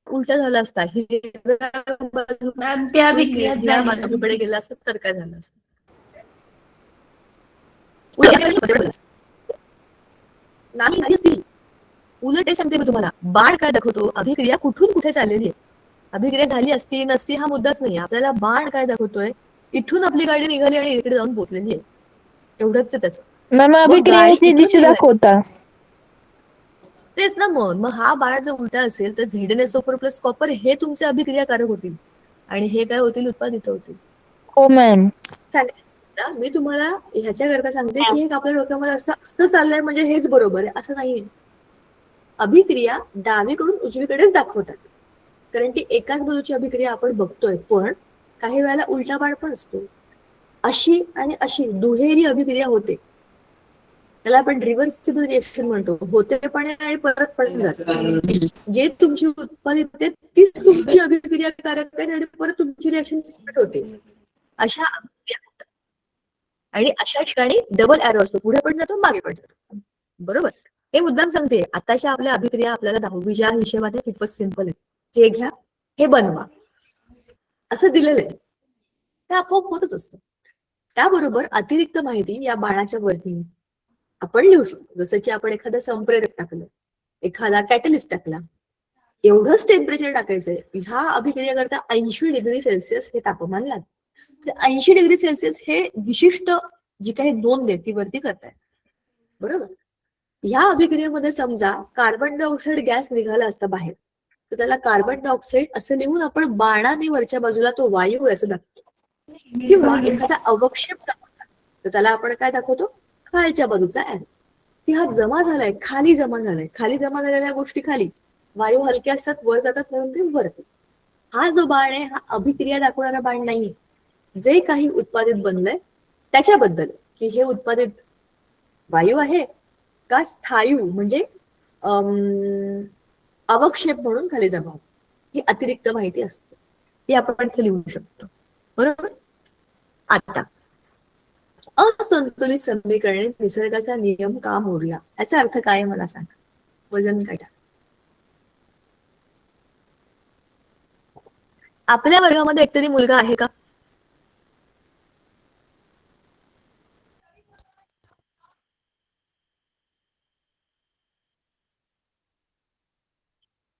उलटा झाला असता, मॅम त्या अभिक्रियाच हिरव्या झाली बाजूकडे गेला असत तर काय झालं असतं? नाही झाली असती. उलट हे सांगते मी तुम्हाला, बाण काय दाखवतो, अभिक्रिया कुठून कुठे चाललेली आहे. अभिक्रिया झाली असती नसती हा मुद्दाच नाही. आपल्याला बाण काय दाखवतोय, इथून आपली गाडी निघाली आणि इकडे जाऊन पोहोचलेली आहे, एवढंच आहे त्याचं. मॅम अभिक्रियेची दिशा दाखवता. तेच ना. मग हा बाण जर उलटा असेल तर ZnSO4 प्लस कॉपर हे तुमचे अभिक्रियाकारक होतील आणि हे काय होतील, उत्पादित होतील. हो मॅम. चालेल. मी तुम्हाला ह्याच्याकरता सांगते की एक आपल्या डोक्यामध्ये असं चाललंय म्हणजे हेच बरोबर आहे असं नाहीये. अभिक्रिया डावीकडून उजवीकडेच दाखवतात, कारण ती एकाच बाजूची अभिक्रिया आपण बघतोय. पण काही वेळेला उलटा बाण पण असतो. अशी आणि अशी दुहेरी अभिक्रिया होते, त्याला आपण रिव्हर्सिबल रिएक्शन म्हणतो. होते पण आणि परत पण जाते. जे तुमची उत्पादित होते तीच तुमची अभिक्रियाकारक आहे आणि परत तुमची रिएक्शन होते. अशा अभिक्रिया होतात. आणि अशा ठिकाणी डबल एरो असतो, पुढे पण जातो मागे पण जातो. बरोबर. हे मुद्दाम सांगते, आताच्या आपल्या अभिक्रिया आपल्याला 10वीच्या हिशेबाने खूपच सिंपल आहे. हे घ्या, हे बनवा, असं दिलेलं आहे. ते आपोआप होतच असतं. त्याबरोबर अतिरिक्त माहिती या बाणाच्या वरती आपण लिहू शकतो. जसं की आपण एखादा संप्रेरक टाकलं, एखादा कॅटलिस्ट टाकला, एवढंच टेम्परेचर टाकायचंय. ह्या अभिक्रियेकरता 80°C हे तापमान लागतं. 80°C हे विशिष्ट जी काही नोंद आहे ती वरती करताय, बरोबर. ह्या अभिक्रियेमध्ये समजा कार्बन डायऑक्साईड गॅस निघाला असता बाहेर, तर त्याला कार्बन डायऑक्साईड असं लिहून आपण बाणाने वरच्या बाजूला तो वायू आहे असं दाखवतो, किंवा एखादा अवक्षेप दाखवला तर त्याला आपण काय दाखवतो, खालच्या बाजूचा ऍरो, की हा जमा झालाय, खाली जमा झालाय. खाली जमा झालेल्या गोष्टी खाली, वायू हलके असतात वर जातात म्हणून ते वरती. हा जो बाण आहे हा अभिक्रिया दाखवणारा बाण नाहीये, जे काही उत्पादित बनलंय त्याच्याबद्दल, की हे उत्पादित वायू आहे का स्थायू म्हणजे अवक्षेप म्हणून खाली जमा होतो, ही अतिरिक्त माहिती असते, ही आपण इथे लिहू शकतो, बरोबर. आता असंतुलित समीकरणे निसर्गाचा नियम का मोडला, याचा अर्थ काय मला सांगा. वजन काढा. आपल्या वर्गामध्ये एकतरी मुलगा आहे का?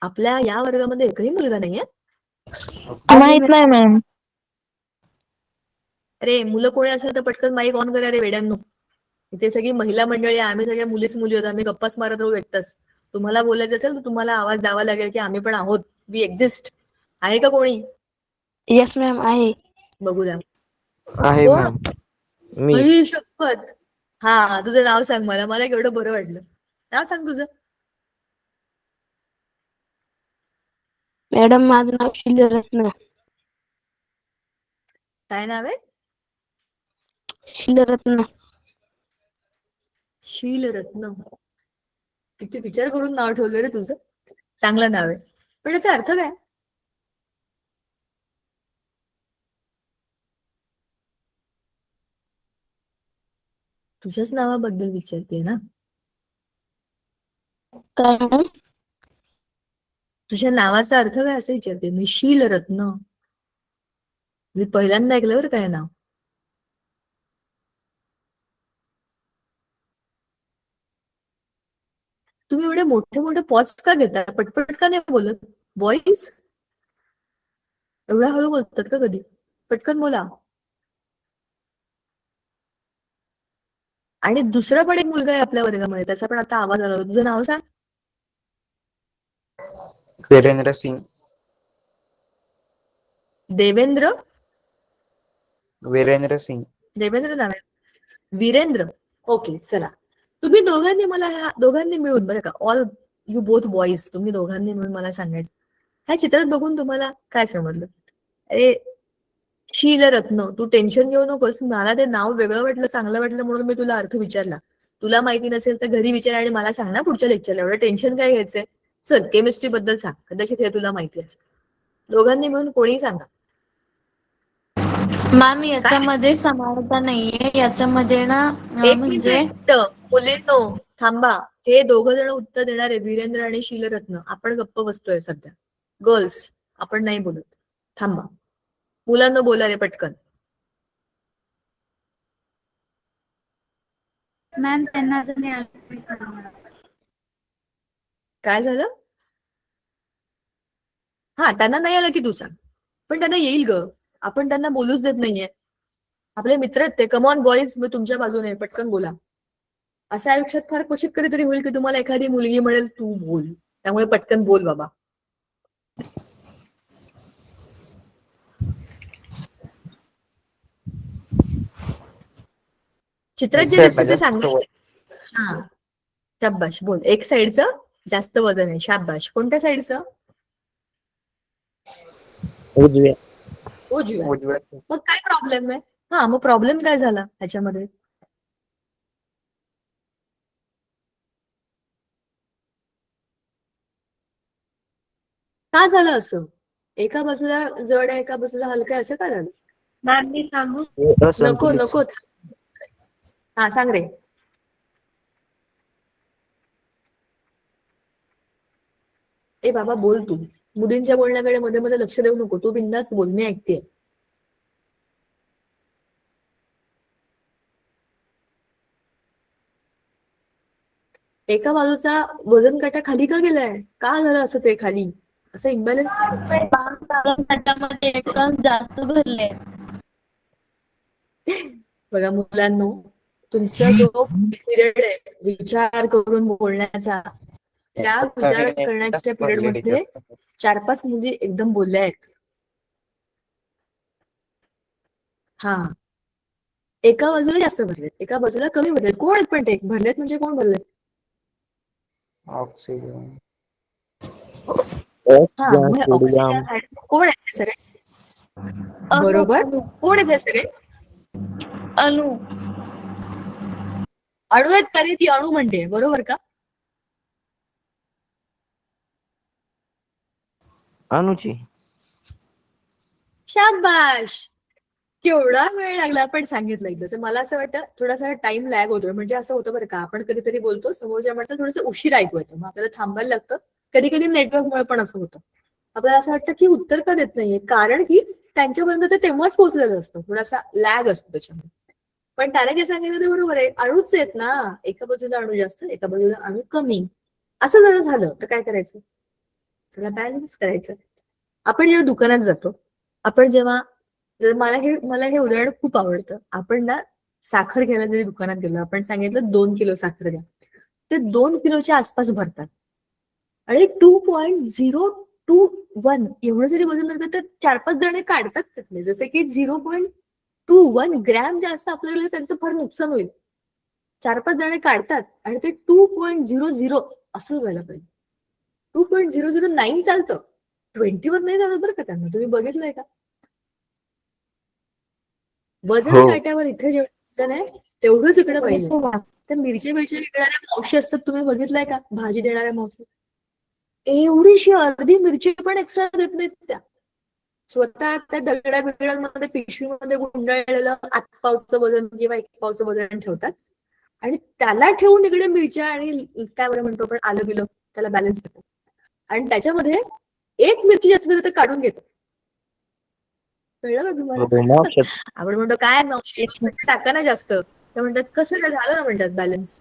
आपल्या या वर्गामध्ये एकही मुलगा नाहीये. माहित नाही मॅम. अरे मुलं कोणी असेल तर पटकन माईक ऑन करा रे वेड्यांनो. इथे सगळी महिला मंडळी आहे, आम्ही सगळ्या मुलीच मुली होतो, आम्ही गप्पाच मारत राहू एकटाच. तुम्हाला बोलायचं असेल तर तुम्हाला आवाज द्यावा लागेल की आम्ही पण आहोत, वी एक्झिस्ट. आहे का कोणी? येस मॅम आहे. बघू द्या. आहे कोण? मॅम. मी. आई शपथ. हा, तुझं नाव सांग मला, मला केवढं बरं वाटलं. नाव सांग तुझं. मॅडम माझं नाव शीलरत्न. काय नाव आहे? शीलरत्न. शीलरत्न. किती विचार करून नाव ठेवलं रे तुझं. चांगलं नाव आहे, पण याचा अर्थ काय? तुझ्याच नावाबद्दल विचारते ना. काय मॅडम? तुझ्या नावाचा अर्थ काय असं विचारते मी. शीलरत्न, मी पहिल्यांदा ऐकलं बरं काय नाव. तुम्ही एवढे मोठे मोठे पॉज का घेता, पटपट का नाही बोलत बॉईज? एवढ्या हळू बोलतात का कधी? पटकन बोला. आणि दुसरा पण एक मुलगा आहे आपल्या वर्गामध्ये, त्याचा पण आता आवाज आला. तुझं नाव सांग. वीरेंद्र सिंग. देवेंद्र. वीरेंद्र सिंग. देवेंद्र नाव आहे. वीरेंद्र. ओके, चला. तुम्ही दोघांनी मला, ह्या दोघांनी मिळून, बरं का, ऑल यू बोथ बॉईज, तुम्ही दोघांनी मिळून मला सांगायचं, ह्या चित्रात बघून तुम्हाला काय समजलं? अरे शीलरत्न, तू टेन्शन घेऊ नकोस. मला ते नाव वेगळं वाटलं, चांगलं वाटलं म्हणून मी तुला अर्थ विचारला. तुला माहिती नसेल तर घरी विचार आणि मला सांग ना पुढच्या लेक्चरला. एवढं टेन्शन काय घ्यायचंय. चल केमिस्ट्री बद्दल सांग, कदाचित हे तुला माहिती असेल. दोघांनी मिळून कोणी सांगा. मॅम याच्यामध्ये समानता नाहीये, याच्यामध्ये ना एक म्हणजे मिनिट मुलींनो, थांबा. हे दोघं जण उत्तर देणार आहे, वीरेंद्र आणि शीलरत्न. आपण गप्प बसतोय सध्या. गर्ल्स आपण नाही बोलत, थांबा. मुलांना बोला रे पटकन. मॅम त्यांना अजून नाही आलं. काय झालं? हा, त्यांना नाही आलं की तू सांग, पण त्यांना येईल ग. आपण त्यांना बोलूच देत नाहीये. आपले मित्र आहेत ते. कम ऑन बॉईज, मी तुमच्या बाजूने, पटकन बोला. असं आयुष्यात फार क्वचित कधीतरी होईल की तुम्हाला एखादी मुलगी म्हणेल तू बोल, त्यामुळे पटकन बोल बाबा. चित्रात जे दिसते ते सांगायचं. हा, शाबाश, बोल. एक साईडचं जास्त वजन आहे. शाबाश. कोणत्या साईडचं? उजव्या. उजव्या. उजव्याचं. मग काय प्रॉब्लेम आहे? हा, मग प्रॉब्लेम काय झाला ह्याच्यामध्ये? का झालं असं? एका बाजूला जड आहे, एका बाजूला हलकं आहे, असं का झालं? मॅम मी सांगू? नको असंतुलित. नको. हा, सांग रे. ए बाबा बोल तू. मुलींच्या बोलण्याकडे मध्ये मध्ये लक्ष देऊ नको. तू बिंदास बोल, मी ऐकते. एका बाजूचा वजन काटा खाली का गेलाय? का झालं असं ते खाली? असं इम्बॅलन्स त्याच्यामध्ये इलेक्ट्रॉन्स जास्त भरले. बघा मुलांनो, तुमचा जो पिरियड आहे विचार करून बोलण्याचा, त्या विचार करण्याच्या पिरियड मध्ये 4-5 मुली एकदम बोलल्या आहेत. हा, एका बाजूला जास्त भरलेत, एका बाजूला कमी भरलेत. कोण आहेत पण ते भरलेत म्हणजे कोण भरलेत? ऑक्सिजन हा, मग ऑक्सिजन कोण आहेत हे सगळे? बरोबर. कोण आहेत हे सगळे? अणु. अणू आहेत का रे? ती अणू म्हणते, बरोबर का? अनुची शाबाश, केवढा वेळ लागला पण सांगितलं एकदा. मला असं वाटतं थोडासा टाइम लॅग होतोय. म्हणजे असं होतं बरं का, आपण कधीतरी बोलतो, समोरच्या माणसाला थोडंसं उशीर ऐकू येतं, मग आपल्याला थांबायला लागतं. कधी कधी नेटवर्कमुळे पण असं होतं. आपल्याला असं वाटतं की उत्तर का देत नाहीये, कारण की त्यांच्यापर्यंत ते तेव्हाच पोहोचलेलं असतं, थोडासा लॅग असतो त्याच्यामध्ये. पण त्याने जे सांगितलं ते बरोबर आहे, अणूच आहेत ना, एका बाजूला अणू जास्त, एका बाजूला अणू कमी. असं जर झालं तर काय करायचं? त्याला बॅलन्स करायचं. आपण जेव्हा दुकानात जातो, आपण जेव्हा, मला हे उदाहरण खूप आवडतं. आपण ना साखर घ्यायला जरी दुकानात गेलो, आपण सांगितलं 2 किलो साखर द्या, ते 2 किलोच्या आसपास भरतात. आणि 2.021 एवढं जरी वजन धरतात तर 4-5 जण काढतात त्यातले, जसे की 0.21 ग्रॅम जास्त आपल्याला त्यांचं फार नुकसान होईल. 4-5 जण काढतात आणि ते 2.00 असं व्हायला पाहिजे. 2.009 चालतं, 20 वर नाही चालत बरं का त्यांना. तुम्ही बघितलंय का? वजन हो. काट्यावर इथे जेवढं वजन आहे तेवढंच इकडे पाहिजे. त्या मिरच्या विकणाऱ्या मावशी असतात, तुम्ही बघितलंय का? भाजी देणाऱ्या मावशी, एवढीशी अर्धी मिरची पण एक्स्ट्रा देत नाहीत त्या. स्वतः त्या दगड्या बिगड्यांमध्ये पिशवीमध्ये गुंडाळलेलं 8 पावचं वजन किंवा 1 पावचं वजन ठेवतात आणि त्याला ठेवून इकडे मिरच्या आणि काय बरं म्हणतो आपण, आलं बिलं, त्याला बॅलन्स करतात. आणि त्याच्यामध्ये 1 मिरची जास्त झाली तर काढून घेतात. कळलं का तुम्हाला? आपण म्हणतो काय मावशी टाका ना जास्त, तर म्हणतात कसं काय झालं ना, म्हणतात बॅलन्स.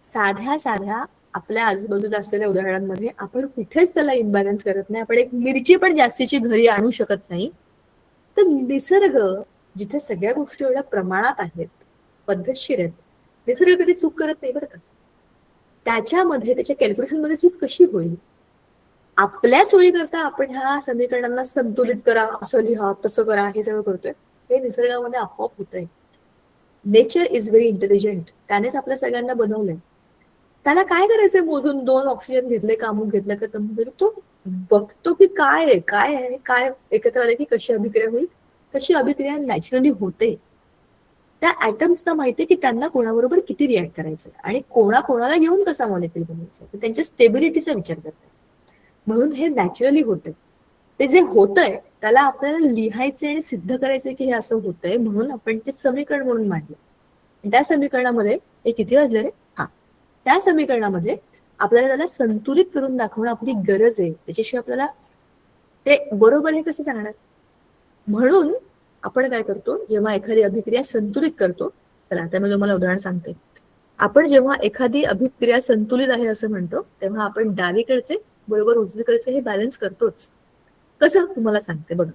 साध्या साध्या आपल्या आजूबाजूला असलेल्या उदाहरणांमध्ये आपण कुठेच त्याला इम्बॅलन्स करत नाही. आपण एक मिरची पण जास्तीची घरी आणू शकत नाही. तर निसर्ग, जिथे सगळ्या गोष्टी एवढ्या प्रमाणात आहेत, पद्धतशीर आहेत, निसर्ग कधी चूक करत नाही बरं का. त्याच्यामध्ये, त्याच्या कॅल्क्युलेशन मध्ये चूक कशी होईल? आपल्या सोयीकरता आपण ह्या समीकरणांना संतुलित करा, असं लिहा, तसं करा, हे सगळं करतोय. हे निसर्गामध्ये आपोआप होतंय. Nature is very intelligent. त्यानेच आपल्या सगळ्यांना बनवलंय. त्याला काय करायचंय मोजून 2 ऑक्सिजन घेतले का अमुक घेतलं का तमुक घेतलं, तो बघतो की काय आहे, काय आहे, काय एकत्र आले की कशी अभिक्रिया होईल, कशी अभिक्रिया नॅचरली होते. त्या ऍटम्सना माहितीये की त्यांना कोणाबरोबर किती रिॲक्ट करायचं आणि कोणाला घेऊन कसा मॉलिक्यूल बनवायचा, त्यांच्या स्टेबिलिटीचा विचार करतात. म्हणून हे नॅचरली होतंय. ते जे होतंय त्याला आपल्याला लिहायचे आणि सिद्ध करायचंय की हे असं होतंय, म्हणून आपण ते समीकरण म्हणून मांडलं. त्या समीकरणामध्ये हे किती वाजले रे? हा, त्या समीकरणामध्ये आपल्याला त्याला संतुलित करून दाखवणं आपली गरज आहे. त्याच्याशिवाय आपल्याला ते बरोबर हे कसं सांगणार? म्हणून आपण काय करतो, जेव्हा एखादी अभिक्रिया संतुलित करतो, चला आता मी तुम्हाला उदाहरण सांगते. आपण जेव्हा एखादी अभिक्रिया संतुलित आहे असं म्हणतो, तेव्हा आपण डावीकडचे बरोबर उजवीकडचे हे बॅलन्स करतोच. कसं तुम्हाला सांगते बघा.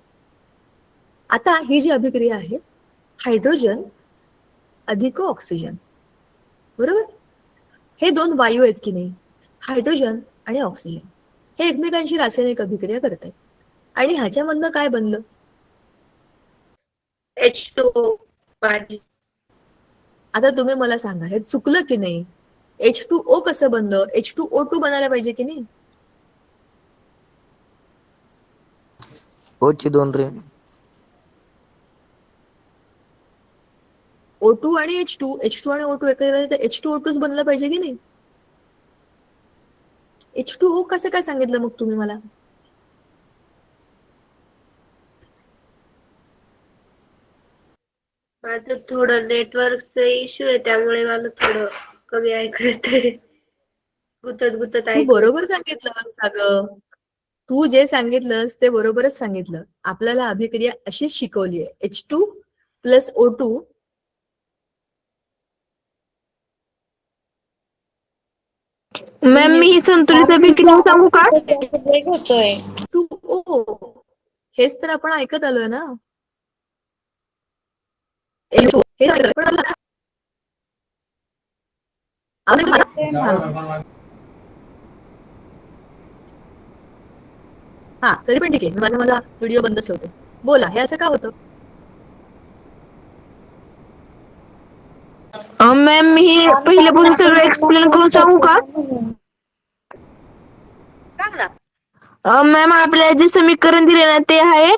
आता ही जी अभिक्रिया आहे, हायड्रोजन अधिक ऑक्सिजन, बरोबर, हे 2 वायू आहेत की नाही, हायड्रोजन आणि ऑक्सिजन, हे एकमेकांशी रासायनिक अभिक्रिया करत आहेत. आणि ह्याच्यामधनं काय बनलं? H2O पाणी. आता तुम्ही मला सांगा, हे चुकलं की नाही? H2O कसं बनलं? H2O2 बनायला पाहिजे की नाही? O ची 2 रेणू. O2 आणि H2 आणि O2 एकत्र तर H2O2 बनलं पाहिजे की नाही? H2O कसं काय सांगितलं मग तुम्ही मला? माझं थोडं नेटवर्कचा इश्यू आहे, त्यामुळे मला थोडं कमी ऐकू येतंय. गुतत तू ऐकू बरोबर येतंय. सांगितलं सगळं. तू जे सांगितलंस ते बरोबरच सांगितलं. आपल्याला अभिक्रिया अशीच शिकवली आहे. H2 plus O2 ma'am ma'am मी ही संतुलित अभिक्रिया सांगू का? ब्रेक होतोय. H2O हेच तर आपण ऐकत आलोय ना. H2O हे ऐकलं, पण आता आवाज येतोय माझा? हा तरी पण ठीक आहे. माझा व्हिडिओ बंदच होतो. बोला, हे असं का होतं? मॅम मी ही पहिल्यापासून सगळं एक्सप्लेन करून सांगू का? सांग ना. मॅम आपल्याला जे समीकरण दिले ना ते आहे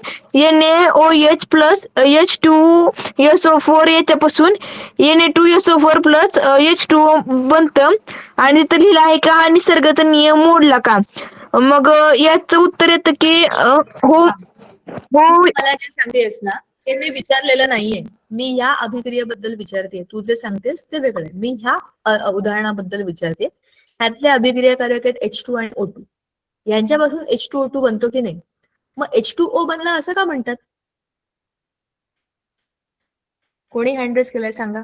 NaOH प्लस H2SO4 याच्यापासून Na2SO4 प्लस H2O बनतं आणि तर लिहिलं आहे का हा निसर्गाचा नियम मोडला का? मग याचं उत्तर येतं की हो तू हो. मला जे सांगतेस ना हे मी विचारलेलं नाहीये. मी ह्या अभिक्रियेबद्दल विचारते. तू जे सांगतेस ते वेगळं आहे. मी ह्या उदाहरणाबद्दल विचारते. ह्यातल्या अभिक्रियाकारक आहेत H2 आणि O2. यांच्यापासून H2O2 बनतो की नाही? मग H2O बनला असं का म्हणतात? कोणी हँड रेस केलाय सांगा.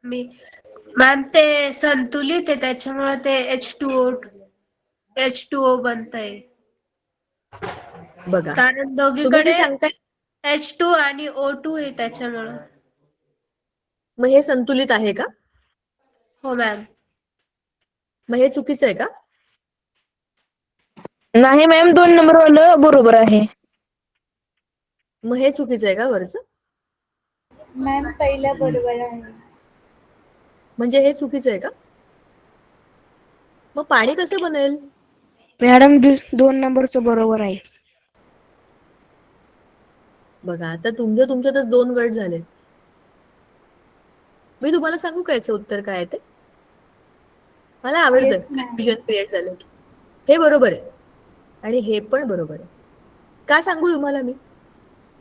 मॅम ते संतुलित आहे त्याच्यामुळे ते H2O बनतंय. बघा, कारण तुम्ही जे दोघीकडे सांगताय H2 आणि O2 आहे त्याच्यामुळं. मग हे संतुलित आहे का? हो मॅम. मग हे चुकीचं आहे का? नाही मॅम 2 नंबर वालं बरोबर आहे. मग हे चुकीचं आहे का वरचं? मॅम पहिलं बरोबर आहे. म्हणजे हे चुकीचं आहे का? मग पाणी कसं बनेल? मॅडम 2 नंबरचं बरोबर आहे. बघा, आता तुमच्यातच 2 गट झाले. मी तुम्हाला सांगू का याचं उत्तर काय आहे ते? मला आवडतं Yes, ma'am. कन्फ्युजन क्रिएट झालं की. हे बरोबर आहे आणि हे पण बरोबर आहे. का सांगू तुम्हाला मी?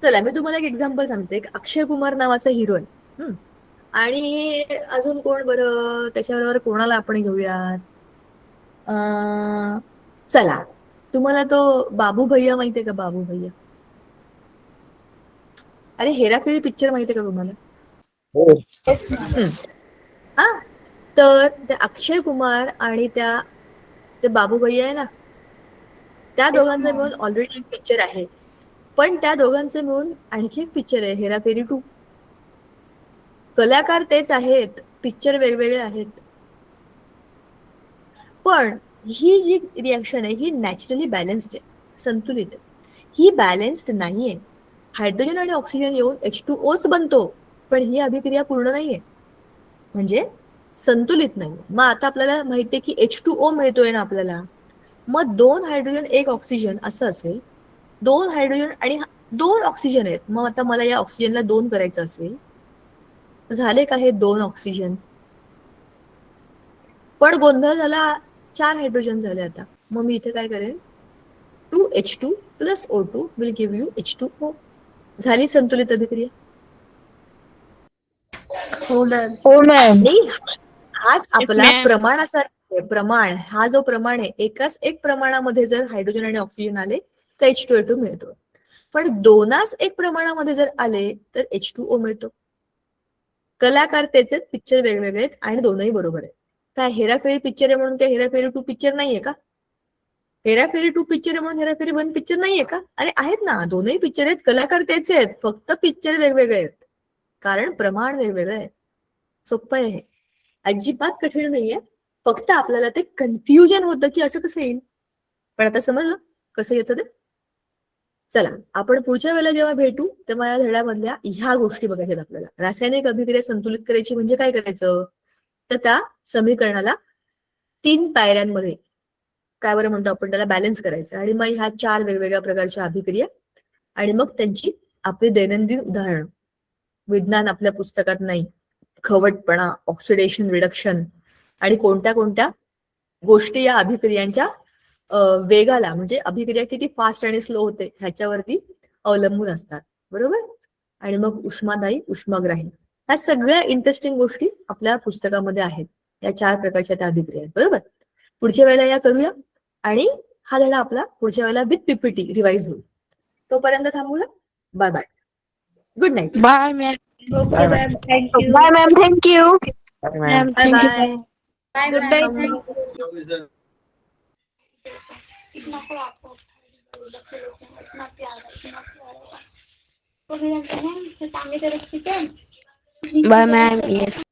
चला मी तुम्हाला एक एक्झाम्पल सांगते. एक अक्षय कुमार नावाचा हिरो आहे. आणि अजून कोण बरं त्याच्याबरोबर कोणाला आपण घेऊयात? चला तुम्हाला तो बाबू भैया माहितीये का? बाबू भैया. अरे हेराफेरी पिक्चर माहितीये का तुम्हाला? हो. Yes, ma'am. हा तर ते अक्षय कुमार आणि ते बाबू भैया आहे ना त्या दोघांचा ma'am. मिळून ऑलरेडी एक पिक्चर आहे. पण त्या दोघांचे मिळून आणखी एक पिक्चर आहे हेराफेरी 2. कलाकार तेच आहेत, पिक्चर वेगवेगळे आहेत. पण ही जी रिॲक्शन आहे ही नॅचरली बॅलन्स्ड आहे, संतुलित आहे. ही बॅलन्स्ड नाहीये. हायड्रोजन आणि ऑक्सिजन येऊन H2Oच बनतो, पण ही अभिक्रिया पूर्ण नाहीये, म्हणजे संतुलित नाही. मग आता आपल्याला माहितीये की H2O मिळतोय ना आपल्याला, मग 2 हायड्रोजन 1 ऑक्सिजन असं असेल. 2 हायड्रोजन आणि 2 ऑक्सिजन आहेत. मग आता मला या ऑक्सिजनला 2 करायचं असेल, झाले का हे 2 ऑक्सिजन? पण गोंधळ झाला, 4 हायड्रोजन झाले. आता मग मी इथे काय करेन? 2H2 plus O2 will give you H2O. झाली संतुलित अभिक्रिया. हो मॅम. हो मॅम. आणि हाच आपला प्रमाणाचा प्रमाण. हा जो प्रमाण आहे, एकाच एक प्रमाणामध्ये जर हायड्रोजन आणि ऑक्सिजन आले तर H2O2 मिळतो. पण 2च एक प्रमाणामध्ये जर आले तर H2O मिळतो. कलाकार त्याचे, पिक्चर वेगवेगळे आहेत आणि दोनही बरोबर आहे. काय हेराफेरी पिक्चर आहे म्हणून काय हेराफेरी 2 पिक्चर नाहीये का? हेराफेरी 2 पिक्चर आहे म्हणून हेराफेरी 1 पिक्चर नाहीये का? अरे आहेत ना, दोनही पिक्चर आहेत, कलाकार त्याचे आहेत, फक्त पिक्चर वेगवेगळे आहेत, कारण प्रमाण वेगवेगळं आहे. सोपं आहे, अजिबात कठीण नाहीये. फक्त आपल्याला ते कन्फ्युजन होतं की असं कसं येईल. पण आता समजलं कसं येतं ते. चला आपण पुढच्या वेळेला जेव्हा भेटू तेव्हा या धड्यामधल्या ह्या गोष्टी बघायच्यात आपल्याला. रासायनिक अभिक्रिया संतुलित करायची म्हणजे काय करायचं, तर त्या समीकरणाला 3 पायऱ्यांमध्ये काय बरं म्हणतो आपण त्याला बॅलन्स करायचं. आणि मग ह्या 4 वेगवेगळ्या प्रकारच्या अभिक्रिया आणि मग त्यांची आपली दैनंदिन उदाहरणं. विज्ञान आपल्या पुस्तकात नाही. खवटपणा, ऑक्सिडेशन रिडक्शन आणि कोणत्या कोणत्या गोष्टी या अभिक्रियांच्या वेगाला, म्हणजे अभिक्रिया किती फास्ट आणि स्लो होते ह्याच्यावरती अवलंबून असतात, बरोबर. आणि मग उष्मादायी, उष्माग्राही, ह्या सगळ्या इंटरेस्टिंग गोष्टी आपल्या पुस्तकामध्ये आहेत. या 4 प्रकारच्या त्या अभिक्रिया आहेत, बरोबर. पुढच्या वेळेला या करूया आणि हा धडा आपला पुढच्या वेळेला विथ पीपीटी रिवाइज होईल. तोपर्यंत थांबूया. Bye bye. Good night. Bye ma'am. Okay ma'am, thank you. Bye ma'am, thank you. Ma'am. Bye bye. Bye, good ma'am. Night. Thank you. Bye, ma'am. Yes.